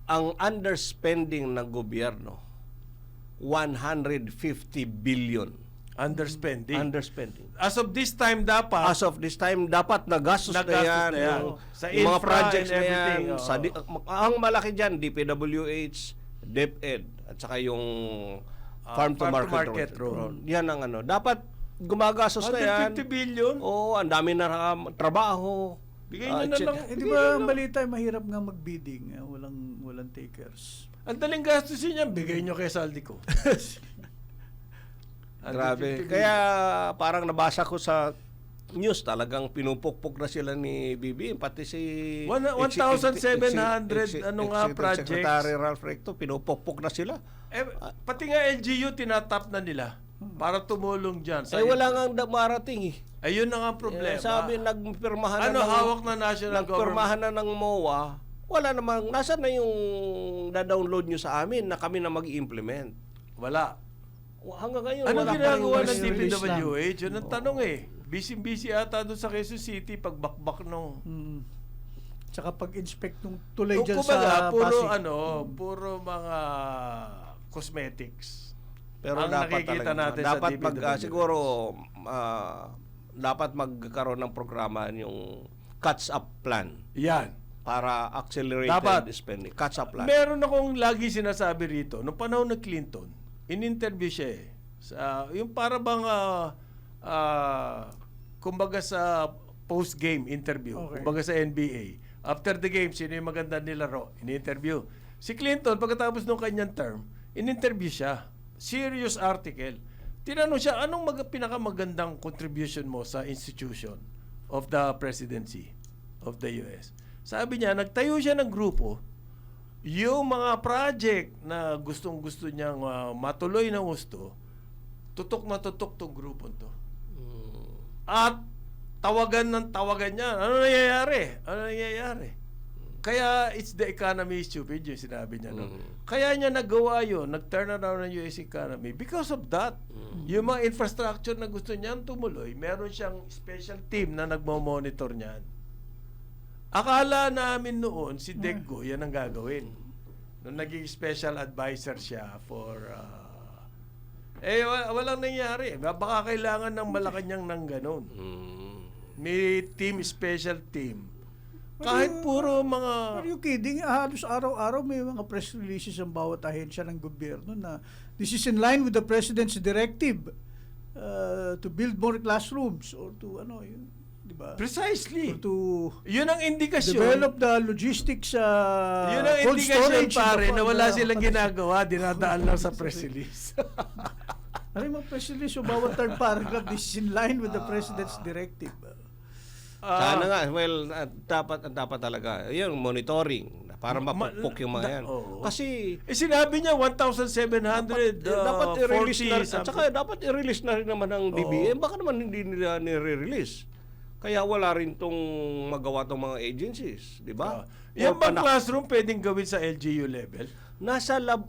ang underspending ng gobyerno, 150 billion. Underspending. Underspending. As of this time, dapat, As of this time, dapat nagastos na Nagastos yan. na yan. Yung, Sa yung mga infra projects and na yan. everything, Sa ang malaki dyan, DPWH, DepEd, at saka yung Farm to Market Road. Yan ang ano. Dapat gumagastos na yan. 150 billion. Oo, ang dami na trabaho. Bigay nyo na lang. Eh, di ba ang balita, mahirap nga mag-bidding. Walang takers. Ang daling gastusin niya, bigay nyo kay Saldico. Grabe. Kaya parang nabasa ko sa news, talagang pinupukpok na sila ni BBM, pati si 1,700 ano nga projects. Secretary Ralph Recto, pinupukpok na sila. Pati nga LGU, tinatap na nila para tumulong dyan. Wala nga marating eh. Ayun na nga ang problema. Sabi, nagpirmahan ano na hawak na national nagpirmahan government? na ng MOA, wala namang, nasa na yung na-download nyo sa amin na kami na mag-implement. Wala. Hanggang ngayon, Anong wala pa rin ginagawa ng release lang. DPWH? Yun ang tanong eh. Busy-busy ata doon sa Quezon City pagbakbak nung... Tsaka pag-inspect ng tulay Kung dyan kumbaga, sa puro Pasig. puro mga cosmetics. Pero ang dapat nakikita talaga, natin dapat sa DPWH. siguro dapat magkaroon ng programa yung catch-up plan Yan. para accelerated Dapat. spending. Catch-up plan. Meron akong lagi sinasabi rito, noong panahon ng Clinton, in-interview siya eh. Yung para bang, kumbaga sa post-game interview, Okay. kumbaga sa NBA. After the game, sino yung maganda nilaro? In-interview. Si Clinton, pagkatapos ng kanyang term, in-interview siya. Serious article. Tinanong siya, anong pinakamagandang contribution mo sa institution of the presidency of the US? Sabi niya, nagtayo siya ng grupo, yung mga project na gustong-gusto niyang matuloy ng gusto, tutok na tutok tong grupo to. At tawagan niya, ano nangyayari? Ano nangyayari? Kaya it's the economy is stupid, yung sinabi niya. No? Kaya niya nagawa yun, nag-turn around ng US economy because of that. Yung mga infrastructure na gusto niyang tumuloy, meron siyang special team na nagmo-monitor niyan. Akala namin noon, si Deggo, yan ang gagawin. Nung naging special advisor siya for... walang nangyari. Baka kailangan ng Malacanang ng ganun. May team, special team. Kahit puro mga... Are you kidding? Halos araw-araw may mga press releases ang bawat ahensya ng gobyerno na this is in line with the President's directive to build more classrooms or to yun, di ba? Precisely. Or to Yun ang indikasyon. develop the logistics Yun ang cold indikasyon, storage pare, na wala silang ginagawa. ginagawa. Dinadaan lang sa press release. Ano yung mga press release o bawat third paragraph, this is in line with the President's directive. Sana nga, dapat talaga, yung monitoring, para mapukpok yung mga yan. oo. Kasi, Sinabi niya 1,700 dapat i-release na, 40 at saka dapat i-release na rin naman ng DBM. Baka naman hindi nila nire-release. Kaya wala rin tong magawa tong mga agencies, di ba? Yan bang classroom pwedeng gawin sa LGU level?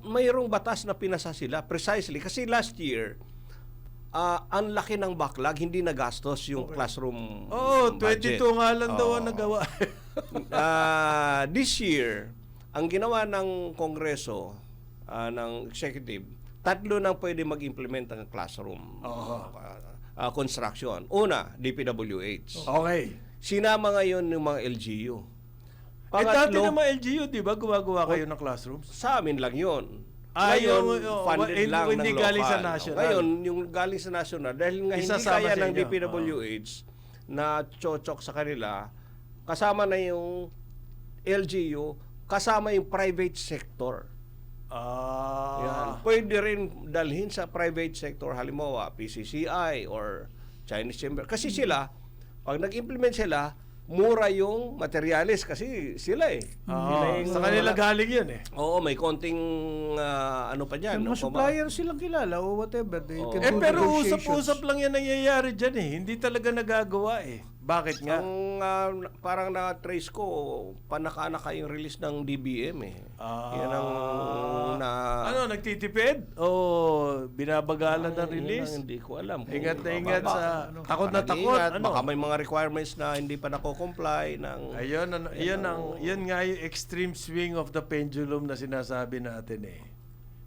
Mayroong batas na pinasa sila, precisely, kasi last year, ang laki ng backlog, hindi nagastos yung classroom Oo, 22 budget. nga lang daw ang nagawa. This year, ang ginawa ng Kongreso, ng executive, 3 nang pwede mag-implement ng classroom construction. Una, DPWH. Okay. Sinama ngayon ng mga LGU. Dati naman LGU, di ba, gumagawa kayo ng classrooms? Sa amin lang yun. Yung Funded lang ng hindi local. galing sa national. Ngayon, yung galing sa national, dahil nga hindi Isasama kaya sa ng inyo. DPWH na chochok sa kanila, kasama na yung LGU, kasama yung private sector. Yan. Pwede rin dalhin sa private sector, halimbawa PCCI or Chinese Chamber. Kasi sila, pag nag-implement sila, mura yung materialis kasi sila Sila yung- sa kanila galing yun eh. Oo, may konting ano pa dyan. Yung mga supplier silang kilala o whatever. They can do Pero negotiations. usap-usap lang yan nangyayari dyan eh. Hindi talaga nagagawa eh. Bakit nga? Ang parang na-trace ko, panaka-naka yung release ng DBM eh. Yan ang Ano, nagtitipid? O binabagalan ng Yun release? ang hindi ko alam. Kung Ingat na ingat baka- sa... Takot na takot. Ingat, Ano? baka may mga requirements na hindi pa nako-comply ng... Yun nga yung extreme swing of the pendulum na sinasabi natin eh.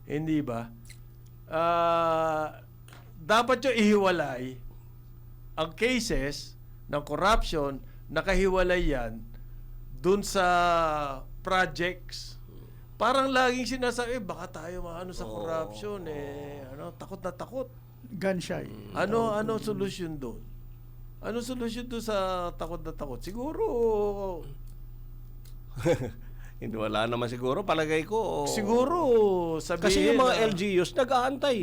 Hindi ba? Dapat yung ihiwalay ang cases ng corruption, nakahiwalay yan dun sa projects. Parang laging sinasabi, baka tayo maano sa corruption takot na takot. Gun shy. Ano solusyon doon? Ano solusyon doon sa takot na takot? Siguro Hindi, wala naman siguro. Palagay ko. sabihin Kasi yung mga na- LGUs nag-aantay.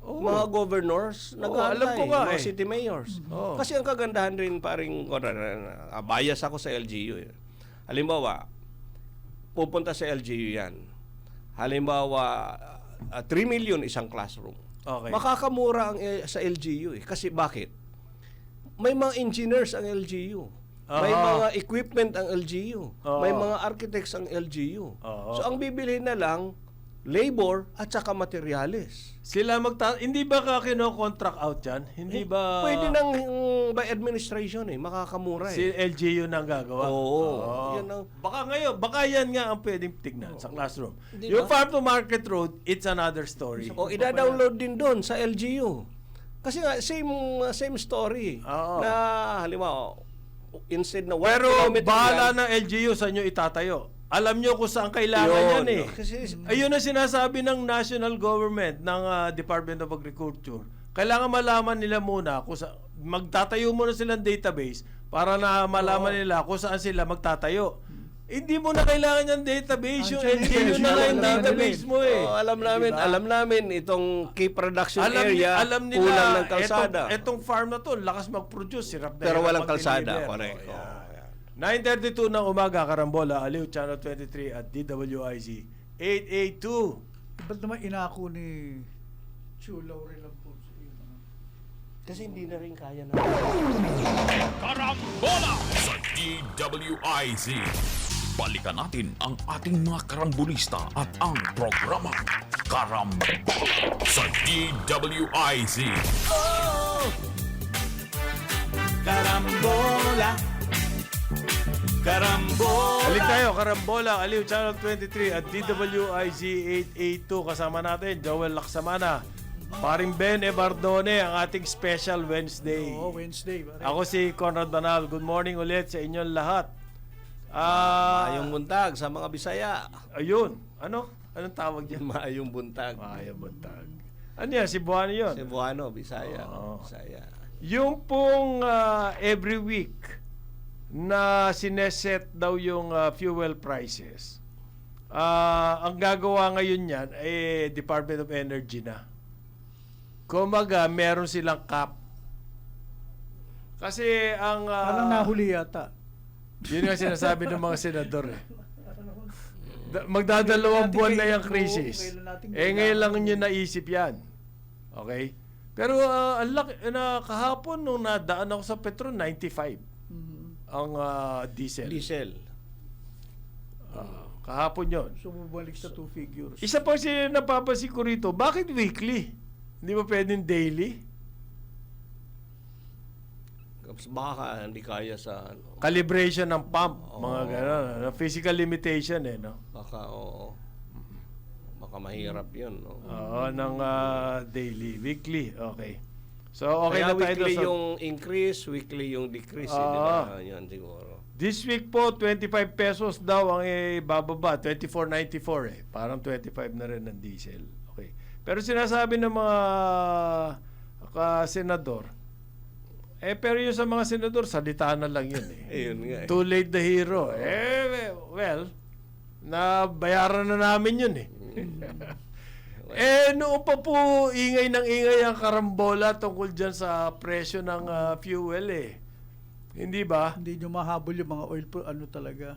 Mga governors nag-aantay. alam ko nga mga eh. city mayors. Oo. Kasi ang kagandahan rin bias ako sa LGU. Halimbawa, pupunta sa LGU yan. Halimbawa, 3 million isang classroom. Okay. Makakamura sa LGU eh. Kasi bakit? May mga engineers ang LGU. May mga equipment ang LGU. May mga architects ang LGU. So ang bibilhin na lang labor at saka materyales. Sila hindi ba ka kino-contract out yan? Hindi ba Pwede nang by administration makakamura si LGU nang gagawa? Oo. Yan ang Baka yan nga ang pwedeng tignan sa classroom. Di Yung ba? farm to market road, it's another story. o ida-download din doon sa LGU. Kasi nga same story. Oo. Na halimbawa instead na 1 Pero kilometer bahala lang, ng LGU sa inyo itatayo. Alam nyo kung saan kailangan yan eh. Kasi Ayun ang sinasabi ng national government, ng Department of Agriculture. Kailangan malaman nila muna kung magtatayo muna silang database para na malaman nila kung saan sila magtatayo. Hindi mo na kailangan yung database, yung LGU na lang yung database mo eh. alam namin itong key production area alam nila, kulang ng kalsada. Etong farm na to, lakas mag-produce, hirap na Pero hirap walang kalsada, mag-deliver. correct. Oh, yan. 9:32 ng umaga, Karambola, Aliw, Channel 23 at DWIZ 882. Ba't naman inako ni Chu Laurel ang po sa iyo? Kasi hindi na rin kaya na. Karambola sa DWIZ. Balikan natin ang ating mga karambulista at ang programa Karambola sa DWIZ. Karambola. Karambola. Balik tayo, Karambola, Aliw, Channel 23 at DWIZ 882. Kasama natin, Joel Laksamana, Paring Ben Ebardone, ang ating special Wednesday. Oo, Wednesday. Ako si Conrad Banal. Good morning ulit sa inyong lahat. Maayong buntag sa mga Bisaya. Ayun. Anong tawag diyan? Maayong buntag. Maayong buntag. Ano yan? Cebuano yun? Cebuano, Bisaya. Oo. Bisaya. Yung pong every week na sineset daw yung fuel prices, ang gagawa ngayon yan ay Department of Energy na. Kumaga, meron silang cap. Kasi ang... Parang nahuli yata. Yun nga sinasabi ng mga senador eh. Magdadalawang buwan na yung crisis. Ngayon lang nyo naisip yan. Okay? Pero ang laki, kahapon nung nadaan ako sa Petron, 95 ang diesel. Kahapon yon. So, bumalik sa 2 figures. Isa pa napapansin ko rito, bakit weekly? Hindi ba pwedeng daily? Baka hindi kaya sa Calibration ng pump, mga gano'n. Physical limitation no? Baka baka mahirap yun. No? Oo, ng daily. Weekly, okay. So, okay Kaya na tayo weekly sa... yung increase, weekly yung decrease. Oo. Di ba? Yan siguro. This week po, 25 pesos daw ang bababa. 24.94 Parang 25 na rin ng diesel. Okay. Pero sinasabi ng mga senador, pero yung sa mga senador, salita na lang yun Ayun nga. Too late the hero. Well, nabayaran na namin yun noon pa po ingay ng ingay ang Karambola tungkol dyan sa presyo ng fuel Hindi ba? Hindi nyo mahabol yung mga oil, talaga.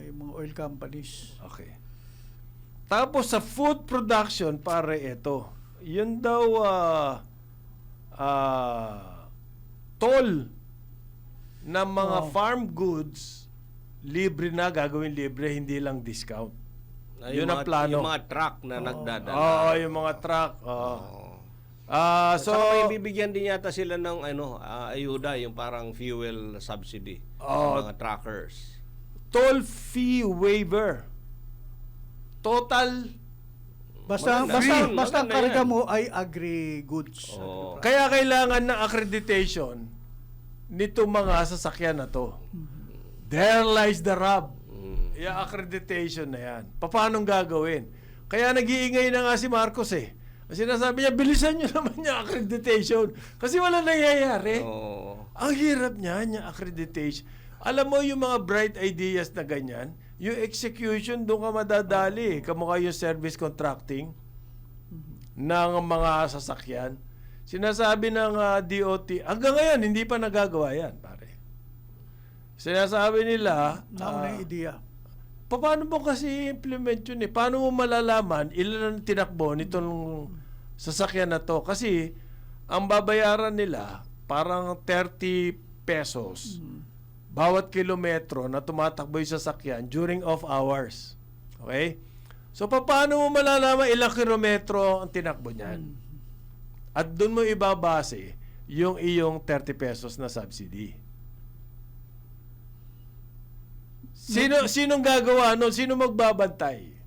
Yung mga oil companies. Okay. Tapos sa food production, pare, ito. Yun daw toll na mga farm goods, libre na, gagawin libre, hindi lang discount. Yun ang plano. Yung mga truck na nagdadala. Oo, yung mga truck. Oo. So, Saka may bibigyan din yata sila ng ayuda, yung parang fuel subsidy sa mga truckers. toll fee waiver. Total. Basta Maganda. basta ang Maganda karga yan. mo ay agri-goods. Oo. Kaya kailangan ng accreditation nito mga sasakyan na to. There lies the rub. Yung accreditation na yan. Paano gagawin? Kaya nag-iingay na nga si Marcos eh. Sinasabi niya, bilisan nyo naman yung accreditation. Kasi wala nangyayari. Oo. Ang hirap niya, yung accreditation. Alam mo yung mga bright ideas na ganyan, yung execution doon ka madadali. Kamukha yung service contracting ng mga sasakyan. Sinasabi ng DOT, hanggang ngayon, hindi pa nagagawa yan, pare. Sinasabi nila, Nauna yung ideya. paano mo kasi implement yun eh? Paano mo malalaman ilan ang tinakbo nitong sasakyan na to? Kasi ang babayaran nila parang 30 pesos bawat kilometro na tumatakbo yung sasakyan during off hours. Okay? So paano mo malalaman ilang kilometro ang tinakbo niyan? At doon mo ibabase yung iyong 30 pesos na subsidy. Sinong gagawa nun? Sino magbabantay?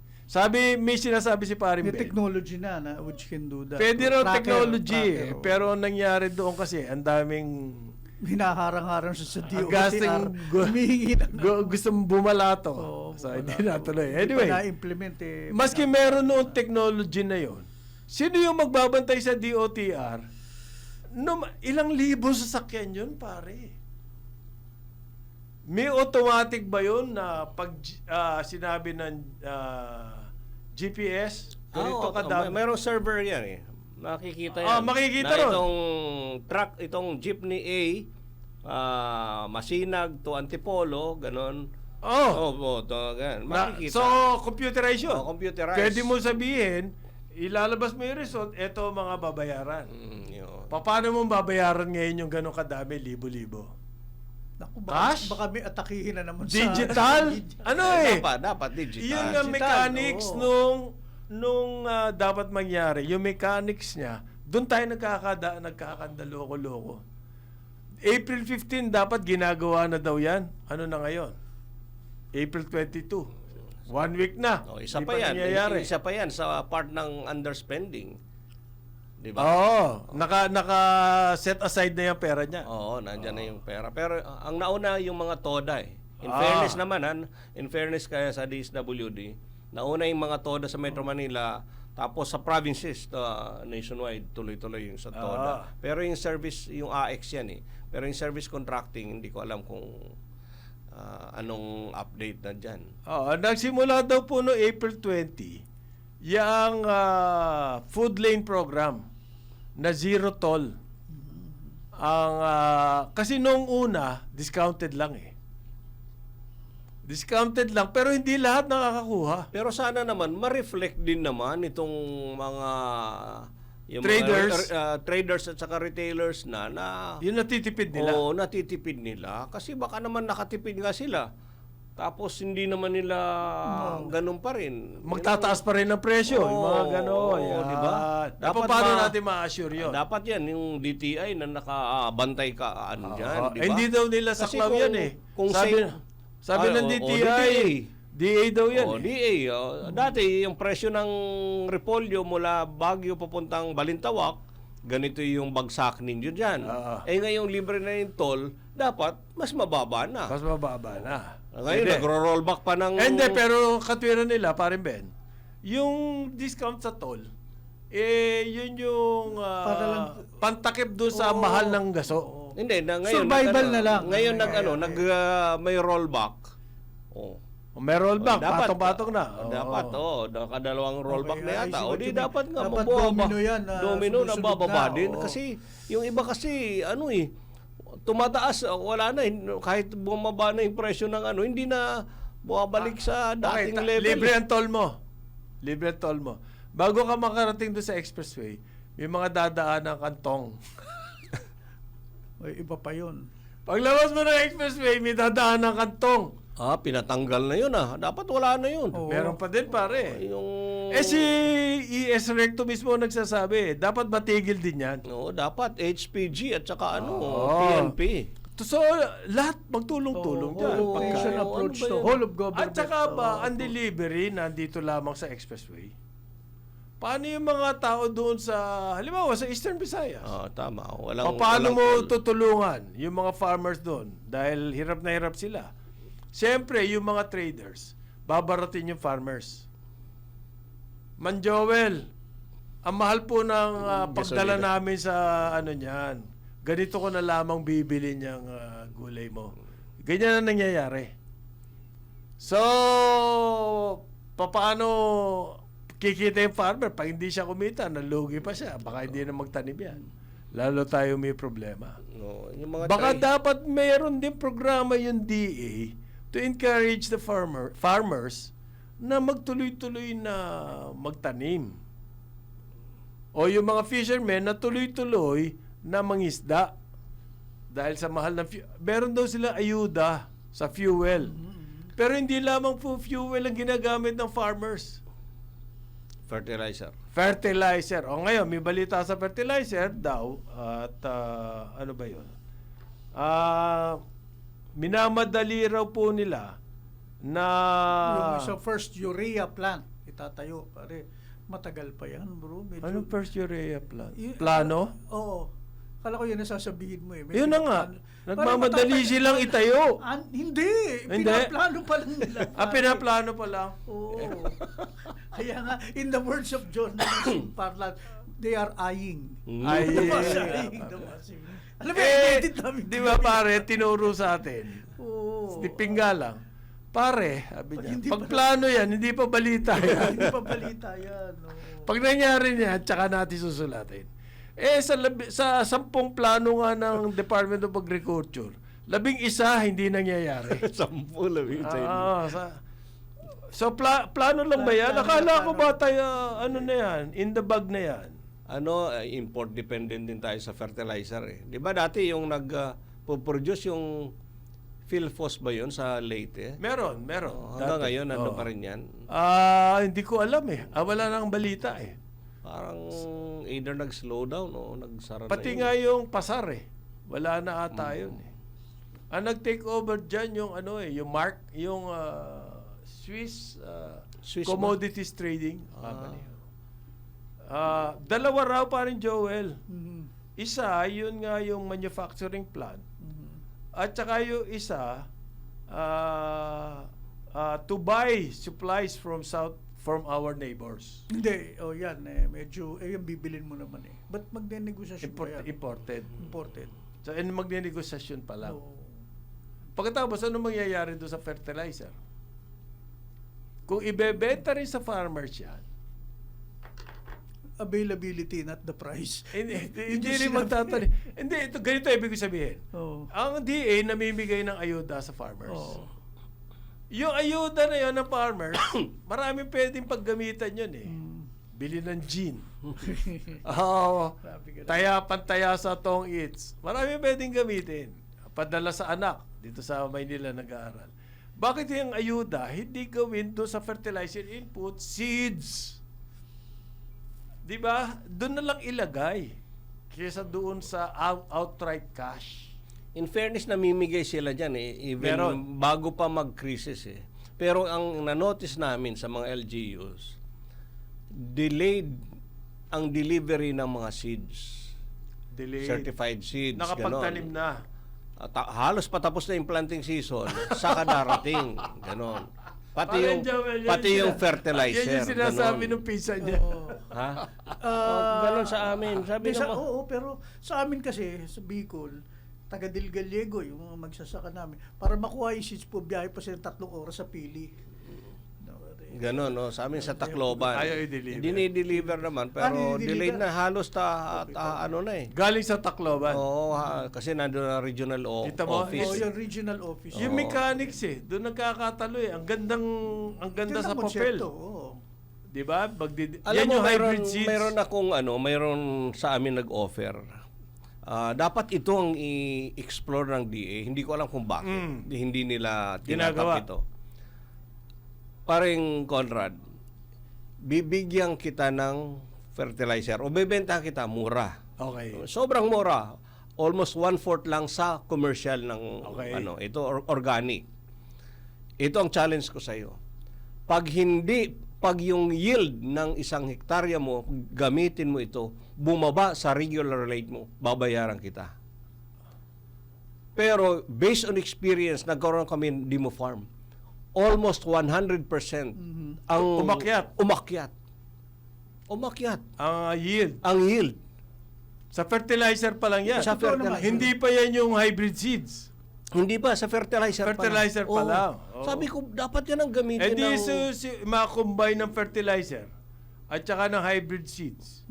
May sinasabi si Paring May Ben. technology na which can do that. Pwede raw technology Tracker, oo. pero ang nangyari doon kasi ang daming hinaharang-harang sa DOTR. gasting Humihingi na. gustong bumalato. Oo, So wala. hindi natuloy. Hindi Anyway, pa na-implement maski meron noong technology na yon, sino yung magbabantay sa DOTR? Ilang libo sasakyan yun, pare. May automatic ba yun na pag sinabi ng GPS, ganito kadami? Mayroong server yan eh. Makikita yan. Makikita na ron. itong truck, itong jeepney A, Masinag to Antipolo, ganon. Ganun. Makikita. So, computerized yun. Computerized. Pwede mo sabihin, ilalabas mo yung result, eto mga babayaran. Yun. Paano mo babayaran ngayon yung gano'ng kadami, libo-libo? Naku, Cash? baka may atakihin na naman Digital? Ano eh? Dapat digital. Yun ang Digital, mechanics oo. nung dapat mangyari. Yung mechanics niya, doon tayo nagkakandaloko-loko. April 15 dapat ginagawa na daw yan. Ano na ngayon? April 22. 1 week na. Isa Di pa yan. nangyayari. Isa pa yan sa part ng underspending. Di ba? Oo. Naka-set aside na yung pera niya. Oo, nandyan na yung pera. Pero ang nauna yung mga TODA eh. In Ah. fairness naman, in fairness kaya sa DSWD, nauna yung mga TODA sa Metro Manila, tapos sa provinces, nationwide, tuloy-tuloy yung sa TODA. Pero yung service, yung AX yan eh. Pero yung service contracting, hindi ko alam kung anong update na dyan. Nagsimula daw po no April 20 yung food lane program na zero toll. Kasi nung una, discounted lang eh. Discounted lang, pero hindi lahat nakakakuha. Pero sana naman, ma-reflect din naman itong mga yung Traders. mga, traders at saka retailers na Yun natitipid nila. Oo, natitipid nila. Kasi baka naman nakatipid nga sila. Tapos hindi naman nila ganun pa rin. Magtataas pa rin ang presyo. Yung mga gano'n. Oo, di ba? Dapat paano natin ma-assure yun? Dapat yan, yung DTI na nakabantay ka, dyan, di ba? Hindi daw nila Kasi saklaw yan eh. Kung Sabi ng DTI, DA daw yan eh. DA. Dati, yung presyo ng repolyo mula Baguio papuntang Balintawak, ganito yung bagsak ninyo dyan. Ngayong libre na yung toll, dapat mas mababa na. Mas mababa na. Ngayon, Hindi. nagro-rollback pa ng... Hindi, pero katwiran nila, parin Ben, yung discount sa toll, yun yung pantakip doon sa mahal ng gaso. Hindi, ngayon... Survival na lang. Ngayon, may rollback. May rollback, Dapat, patong-patong na. Dapat, nakadalawang rollback na yata. O di dapat nga, dapat mababa. domino yan, Domino na sunod-sunod bababa na, din. oo. Kasi, yung iba kasi, tumataas, wala na, kahit bumaba na yung presyo ng hindi na bumabalik sa dating level. Libre ang toll mo. Libre ang toll mo. Bago ka makarating doon sa expressway, may mga dadaan ng kantong. Iba pa yun. Paglabas mo ng expressway, may dadaan ng kantong. Pinatanggal na yun Dapat wala na yun. Oo. Meron pa din, pare. Yung... Si ES Recto mismo nagsasabi, dapat matigil din yan. No, dapat HPG at saka Oo. PNP. So, lahat magtulong-tulong dyan. Whole nation Pagka- approach ano ba to yan? whole of government. At saka ba, Oo. ang delivery nandito lamang sa expressway? Paano yung mga tao doon sa, halimbawa sa Eastern Visayas? Tama. Paano mo walang- tutulungan yung mga farmers doon? Dahil hirap na hirap sila. Siyempre, yung mga traders, babaratin yung farmers. Man Joel, ang mahal po ng pagdala gasolina. namin sa ano niyan. Ganito ko na lamang bibili niyang gulay mo. Ganyan na nangyayari. So, paano kikita yung farmer? Pag hindi siya kumita, nalugi pa siya. Baka hindi na magtanim yan. Lalo tayo may problema. No, yung mga Baka try- dapat mayroon din programa yung DA to encourage the farmers na magtuloy-tuloy na magtanim. O yung mga fishermen na tuloy-tuloy na mangisda. Dahil sa mahal ng meron daw sila ayuda sa fuel. Pero hindi lamang po fuel ang ginagamit ng farmers. fertilizer. Fertilizer. O ngayon, may balita sa fertilizer daw at ano ba yun? Minamadali raw po nila na Yung sa first urea plant, itatayo. Pare, matagal pa yan, bro. Medyo, anong first urea plan? Y- Plano? Oo. Kala ko yun nasasabihin mo eh. May Yun na nga. pinaplano. Nagmamadali Parang silang itayo. Hindi. Hindi. Pinaplano pa lang nila. Pinaplano pa lang. Oo. Kaya nga, in the words of journalism parlance, they are eyeing. Ay, Eyeing. Alam mo, edit namin. di ba pare, tinuro sa atin. Oo. Si Pingga lang. Pare, sabi niya, Hindi pag pa- plano yan, hindi pa balita yan. Hindi pa balita yan. Oo. Pag nangyari niyan, tsaka natin susulatin. Sa 10 plano nga ng Department of Agriculture, 11 hindi nangyayari. 10 labing sa inyo. So, plano lang ba yan? Plano, Akala ko plano. ba tayo, ano na yan, in the bag na yan? Import dependent din tayo sa fertilizer eh. 'Di ba dati yung produce yung Philfos ba 'yon sa Leyte? Meron. Hanggang Dati. ngayon ano Oo. pa rin 'yan? Hindi ko alam eh. Wala nang balita eh. Parang either nag-slow down o nagsara Pati na nga yung pasar eh. Wala na ata yun eh. Ang nag-take over dyan yung yung Swiss, Swiss ba? Commodities Trading Company. Dalawa raw pa rin, Joel. Mhm. Isa, yun nga yung manufacturing plant. Mhm. At saka yung isa, to buy supplies from our neighbors. Hindi. Yan. Medyo, yung bibilin mo naman eh. Ba't magne-negosasyon pa yan? Imported. Imported. So, magne-negosasyon pa lang. Oo. Pagkatapos, ano mangyayari doon sa fertilizer? Kung ibebenta rin sa farmers yan, Availability, not the price. hindi rin magtatanim. Hindi, ganito ibig sabihin. Oo. Ang DA namimigay ng ayuda sa farmers. Oo. Yung ayuda na yan ng farmers, maraming pwedeng paggamitan yun eh. Mm. Bili ng gin. Grabe ka na. Pantaya sa tong eats. Maraming pwedeng gamitin. Padala sa anak dito sa Maynila nag-aaral. Bakit yung ayuda hindi gawin doon sa fertilizer input, seeds? Di ba? Doon na lang ilagay kaysa doon sa outright cash. In fairness, namimigay sila dyan eh. Even Meron. bago pa mag-crisis eh. Pero ang na-notice namin sa mga LGUs, delayed ang delivery ng mga seeds. Delayed. Certified seeds. Nakapagtanim ganon. na. Halos patapos na yung planting season, saka darating. Ganon. Pati Parang yung, Joel, yan pati yung sila- fertilizer. Yan yung sinasabi ganon. ng pizza niya. Oo. Ha? Ah, ganon sa amin. Sabi Hindi, naman. oo, pero sa amin kasi, sa Bicol, taga Del Gallego, yung mga magsasaka namin, para makuha yung seeds po, biyahe pa sila 3 oras sa pili. Ganon, no? Sa amin sa Tacloban. Ayaw i-deliver. Dinideliver naman, pero dinideliver? delayed na halos ano na eh. Galing sa Tacloban. Oo, kasi nandun na regional Kita mo, office. Oo, yung regional office. Yung mechanics eh, doon nagkakatalo eh. Ang ganda sa papel. konsepto, oo. 'Di ba? Alam Yan mo, yung hybrid seeds. mayroon sa amin nag-offer. dapat ito ang i-explore ng DA. Hindi ko alam kung bakit. Hindi nila Ginagawa. tinatap ito. Paring Conrad, bibigyan kita ng fertilizer o bebenta kita mura. Okay. Sobrang mura. Almost 1/4 lang sa commercial ng Okay. ito organic. Ito ang challenge ko sa iyo. Pag yung yield ng 1 hektarya mo, gamitin mo ito, bumaba sa regular rate mo, babayaran kita. Pero based on experience, nagkaroon kami ng demo farm. Almost 100% ang Umakyat. Umakyat Ang yield. ang yield. Sa fertilizer pa lang yan. Sa fertilizer. Hindi pa yan yung hybrid seeds. Hindi ba sa fertilizer, Fertilizer pa Oo. lang. Oo. Sabi ko dapat yan ang gamitin Eh di ng ma-combine ng fertilizer at saka ng hybrid seeds.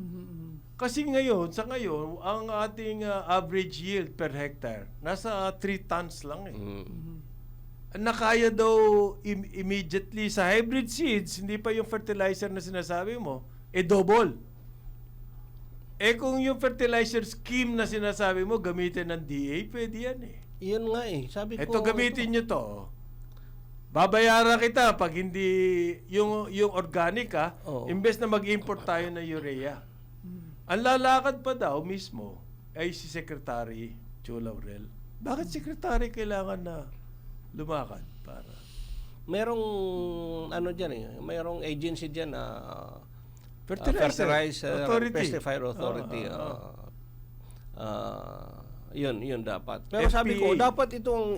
Kasi sa ngayon, ang ating average yield per hectare, nasa 3 tons lang eh. Nakaya daw immediately sa hybrid seeds, hindi pa yung fertilizer na sinasabi mo, double. Kung yung fertilizer scheme na sinasabi mo, gamitin ng DA, pwede yan eh. Yan nga eh. Sabi ko Ito, gamitin nyo to. Babayaran kita pag hindi yung organic Oo. imbes na mag-import tayo ng urea. Ang lalakad pa daw mismo ay si Secretary Joe Laurel. Bakit Secretary kailangan na lumakad para? merong ano diyan eh, merong agency diyan na Fertilizer Authority. Pesticide Authority. Yun dapat. Pero FPA. sabi ko, dapat itong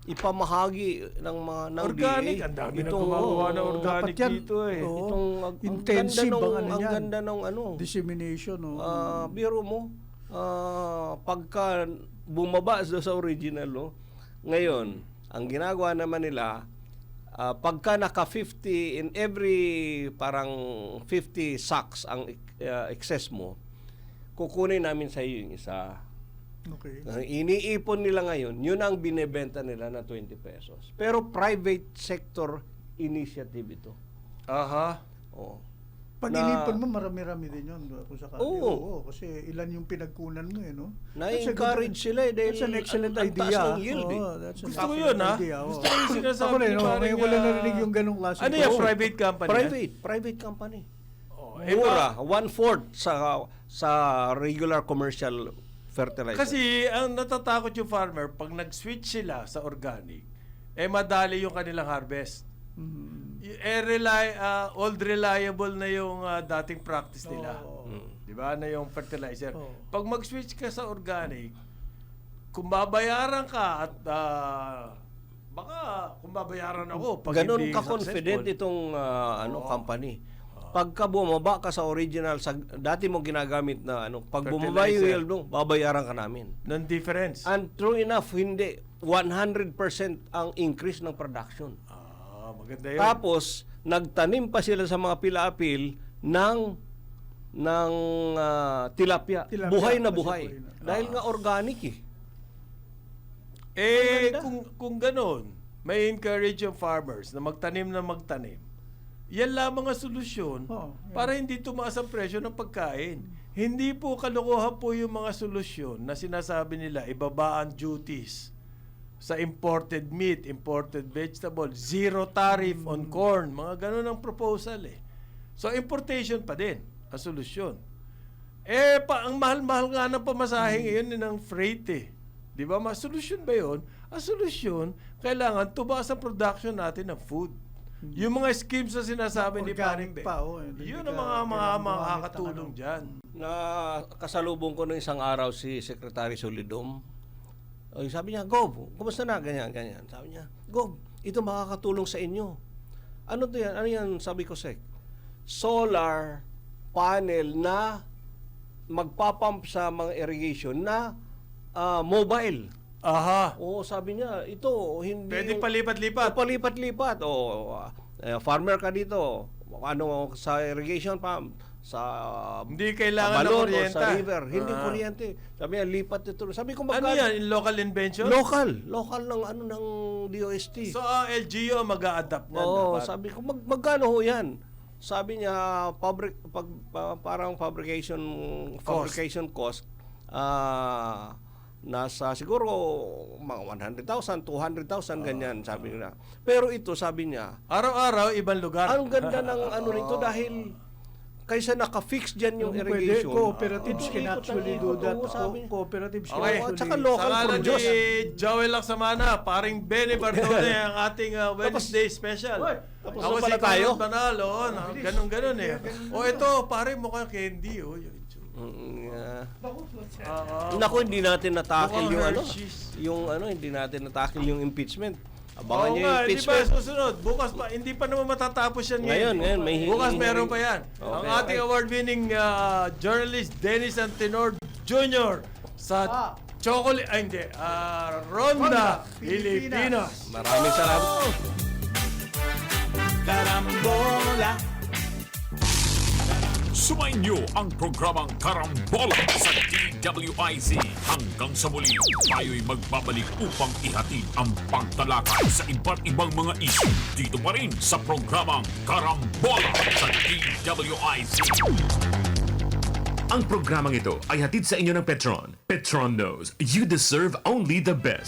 ipamahagi ng mga ng Organic, DA. ang dami na Itong, gumagawa ng Dapat organic yan. dito eh. Oo. Itong Intensive ang ano ang yan. ganda ng ano. Dissemination. Biro mo, pagka bumaba sa original, no? Ngayon, ang ginagawa naman nila, pagka naka 50 in every parang 50 sacks ang excess mo, kukunin namin sa iyo yung isa. Okay. Ang iniipon nila ngayon, yun ang binebenta nila na 20 pesos. Pero private sector initiative ito. Aha. Oh. Pag inipan mo, marami-rami din yun. Kung sakali. Oo. Oo, kasi ilan yung pinagkunan mo eh, no? Na-encourage sila eh. Dahil That's an excellent ang taas idea. ng yield eh. Oo, that's an Gusto ko excellent yun, ha? idea, oo. Gusto ko yung sinasabi Ako rin, ni no? paring, Ngayon ko lang narinig yung ganong klase. Ano yan, Oo. private company? Private company. Eh, Mura, 1/4 sa regular commercial fertilizer. Kasi ang natatakot yung farmer, pag nag-switch sila sa organic, madali yung kanilang harvest. Old reliable na yung dating practice nila. Di ba? Na yung fertilizer. Oo. Pag mag-switch ka sa organic, kung babayaran ka at baka kung babayaran ako pag Ganon hindi ka-confident successful. itong company. Pagka bumaba ka sa original, sa dati mo ginagamit na pag bumaba yung Fertilizer. yield mo, babayaran ka namin. Non-difference. And true enough, hindi. 100% ang increase ng production. Maganda yun. Tapos, nagtanim pa sila sa mga pila-apil ng tilapia. Tilapia. Buhay na Kasi buhay. buhay na. Dahil nga organic eh. Kung ganon, may encourage yung farmers na magtanim. Yan lamang ang solusyon para hindi tumaas ang presyo ng pagkain. Hindi po kalokohan po yung mga solusyon na sinasabi nila, ibaba ang duties sa imported meat, imported vegetable, zero tariff on corn, mga ganon ang proposal eh. So importation pa din ang solusyon. Ang mahal-mahal nga ng pamasahe ngayon ng freight eh. Di ba? Solusyon ba yun? Ang solusyon, kailangan tumaas ang production natin ng food. Yung mga schemes na sinasabi ni Paring Organic pa, yun hindi ang ka mga kailangan makakatulong gumamit ng dyan. Na kasalubong ko ng isang araw si Secretary Solidum. Sabi niya, Gob, kumusta na? Ganyan. Sabi niya, Gob, ito makakatulong sa inyo. Ano to yan? Ano yan? Sabi ko, Sec. Solar panel na magpapump sa mga irrigation na mobile. Aha. Oo, sabi niya, ito, hindi... Pwede palipat-lipat. Palipat-lipat. Farmer ka dito. Sa irrigation pump, sa Hindi kailangan ng balon o kuryente. sa river. Hindi kuryente. Sabi niya, lipat ito. Sabi ko, Ano yan? Local invention? Local ng DOST. So, LGU mag-a-adapt na. Oo, dapat. sabi ko, magkano ho yan? Sabi niya, parang fabrication cost, nasa siguro mga 100,000, 200,000 ganyan sabi nila. Pero ito sabi niya, Araw-araw, ibang lugar. ang ganda ng ano nito dahil kaysa naka-fix dyan yung Pwede, irrigation. cooperatives can Ikot actually ang do ikot, that. oo, sabi niya. Cooperatives can Okay. At actually... saka local Sa ngalan ni produce. Joel Laksamana, paring Benny Bardone ang ating Wednesday special. tapos Ako na si pala tayo. Carlos Banal, ganun eh. O ito, pare mukhang candy. Naku, hindi natin natakil Mukhang yung ano, Hershey's. hindi natin natakil yung impeachment. Abangan Oo niyo nga, yung di ba impeachment. susunod? Bukas pa, hindi pa naman matatapos yan Ngayon, may Bukas hearing. meron pa yan. Okay, Ang ating okay. award-winning journalist Dennis Antenor Jr. sa Chocolate, Ronda, Pilipinas. Maraming salamat. Karambola. Sumainyo ang programang Karambola sa DWIZ. Hanggang sa muli, tayo'y magbabalik upang ihatid ang pagtalakay sa iba't ibang mga issue dito pa rin sa programang Karambola sa DWIZ. Ang programang ito ay hatid sa inyo ng Petron. Petron knows you deserve only the best.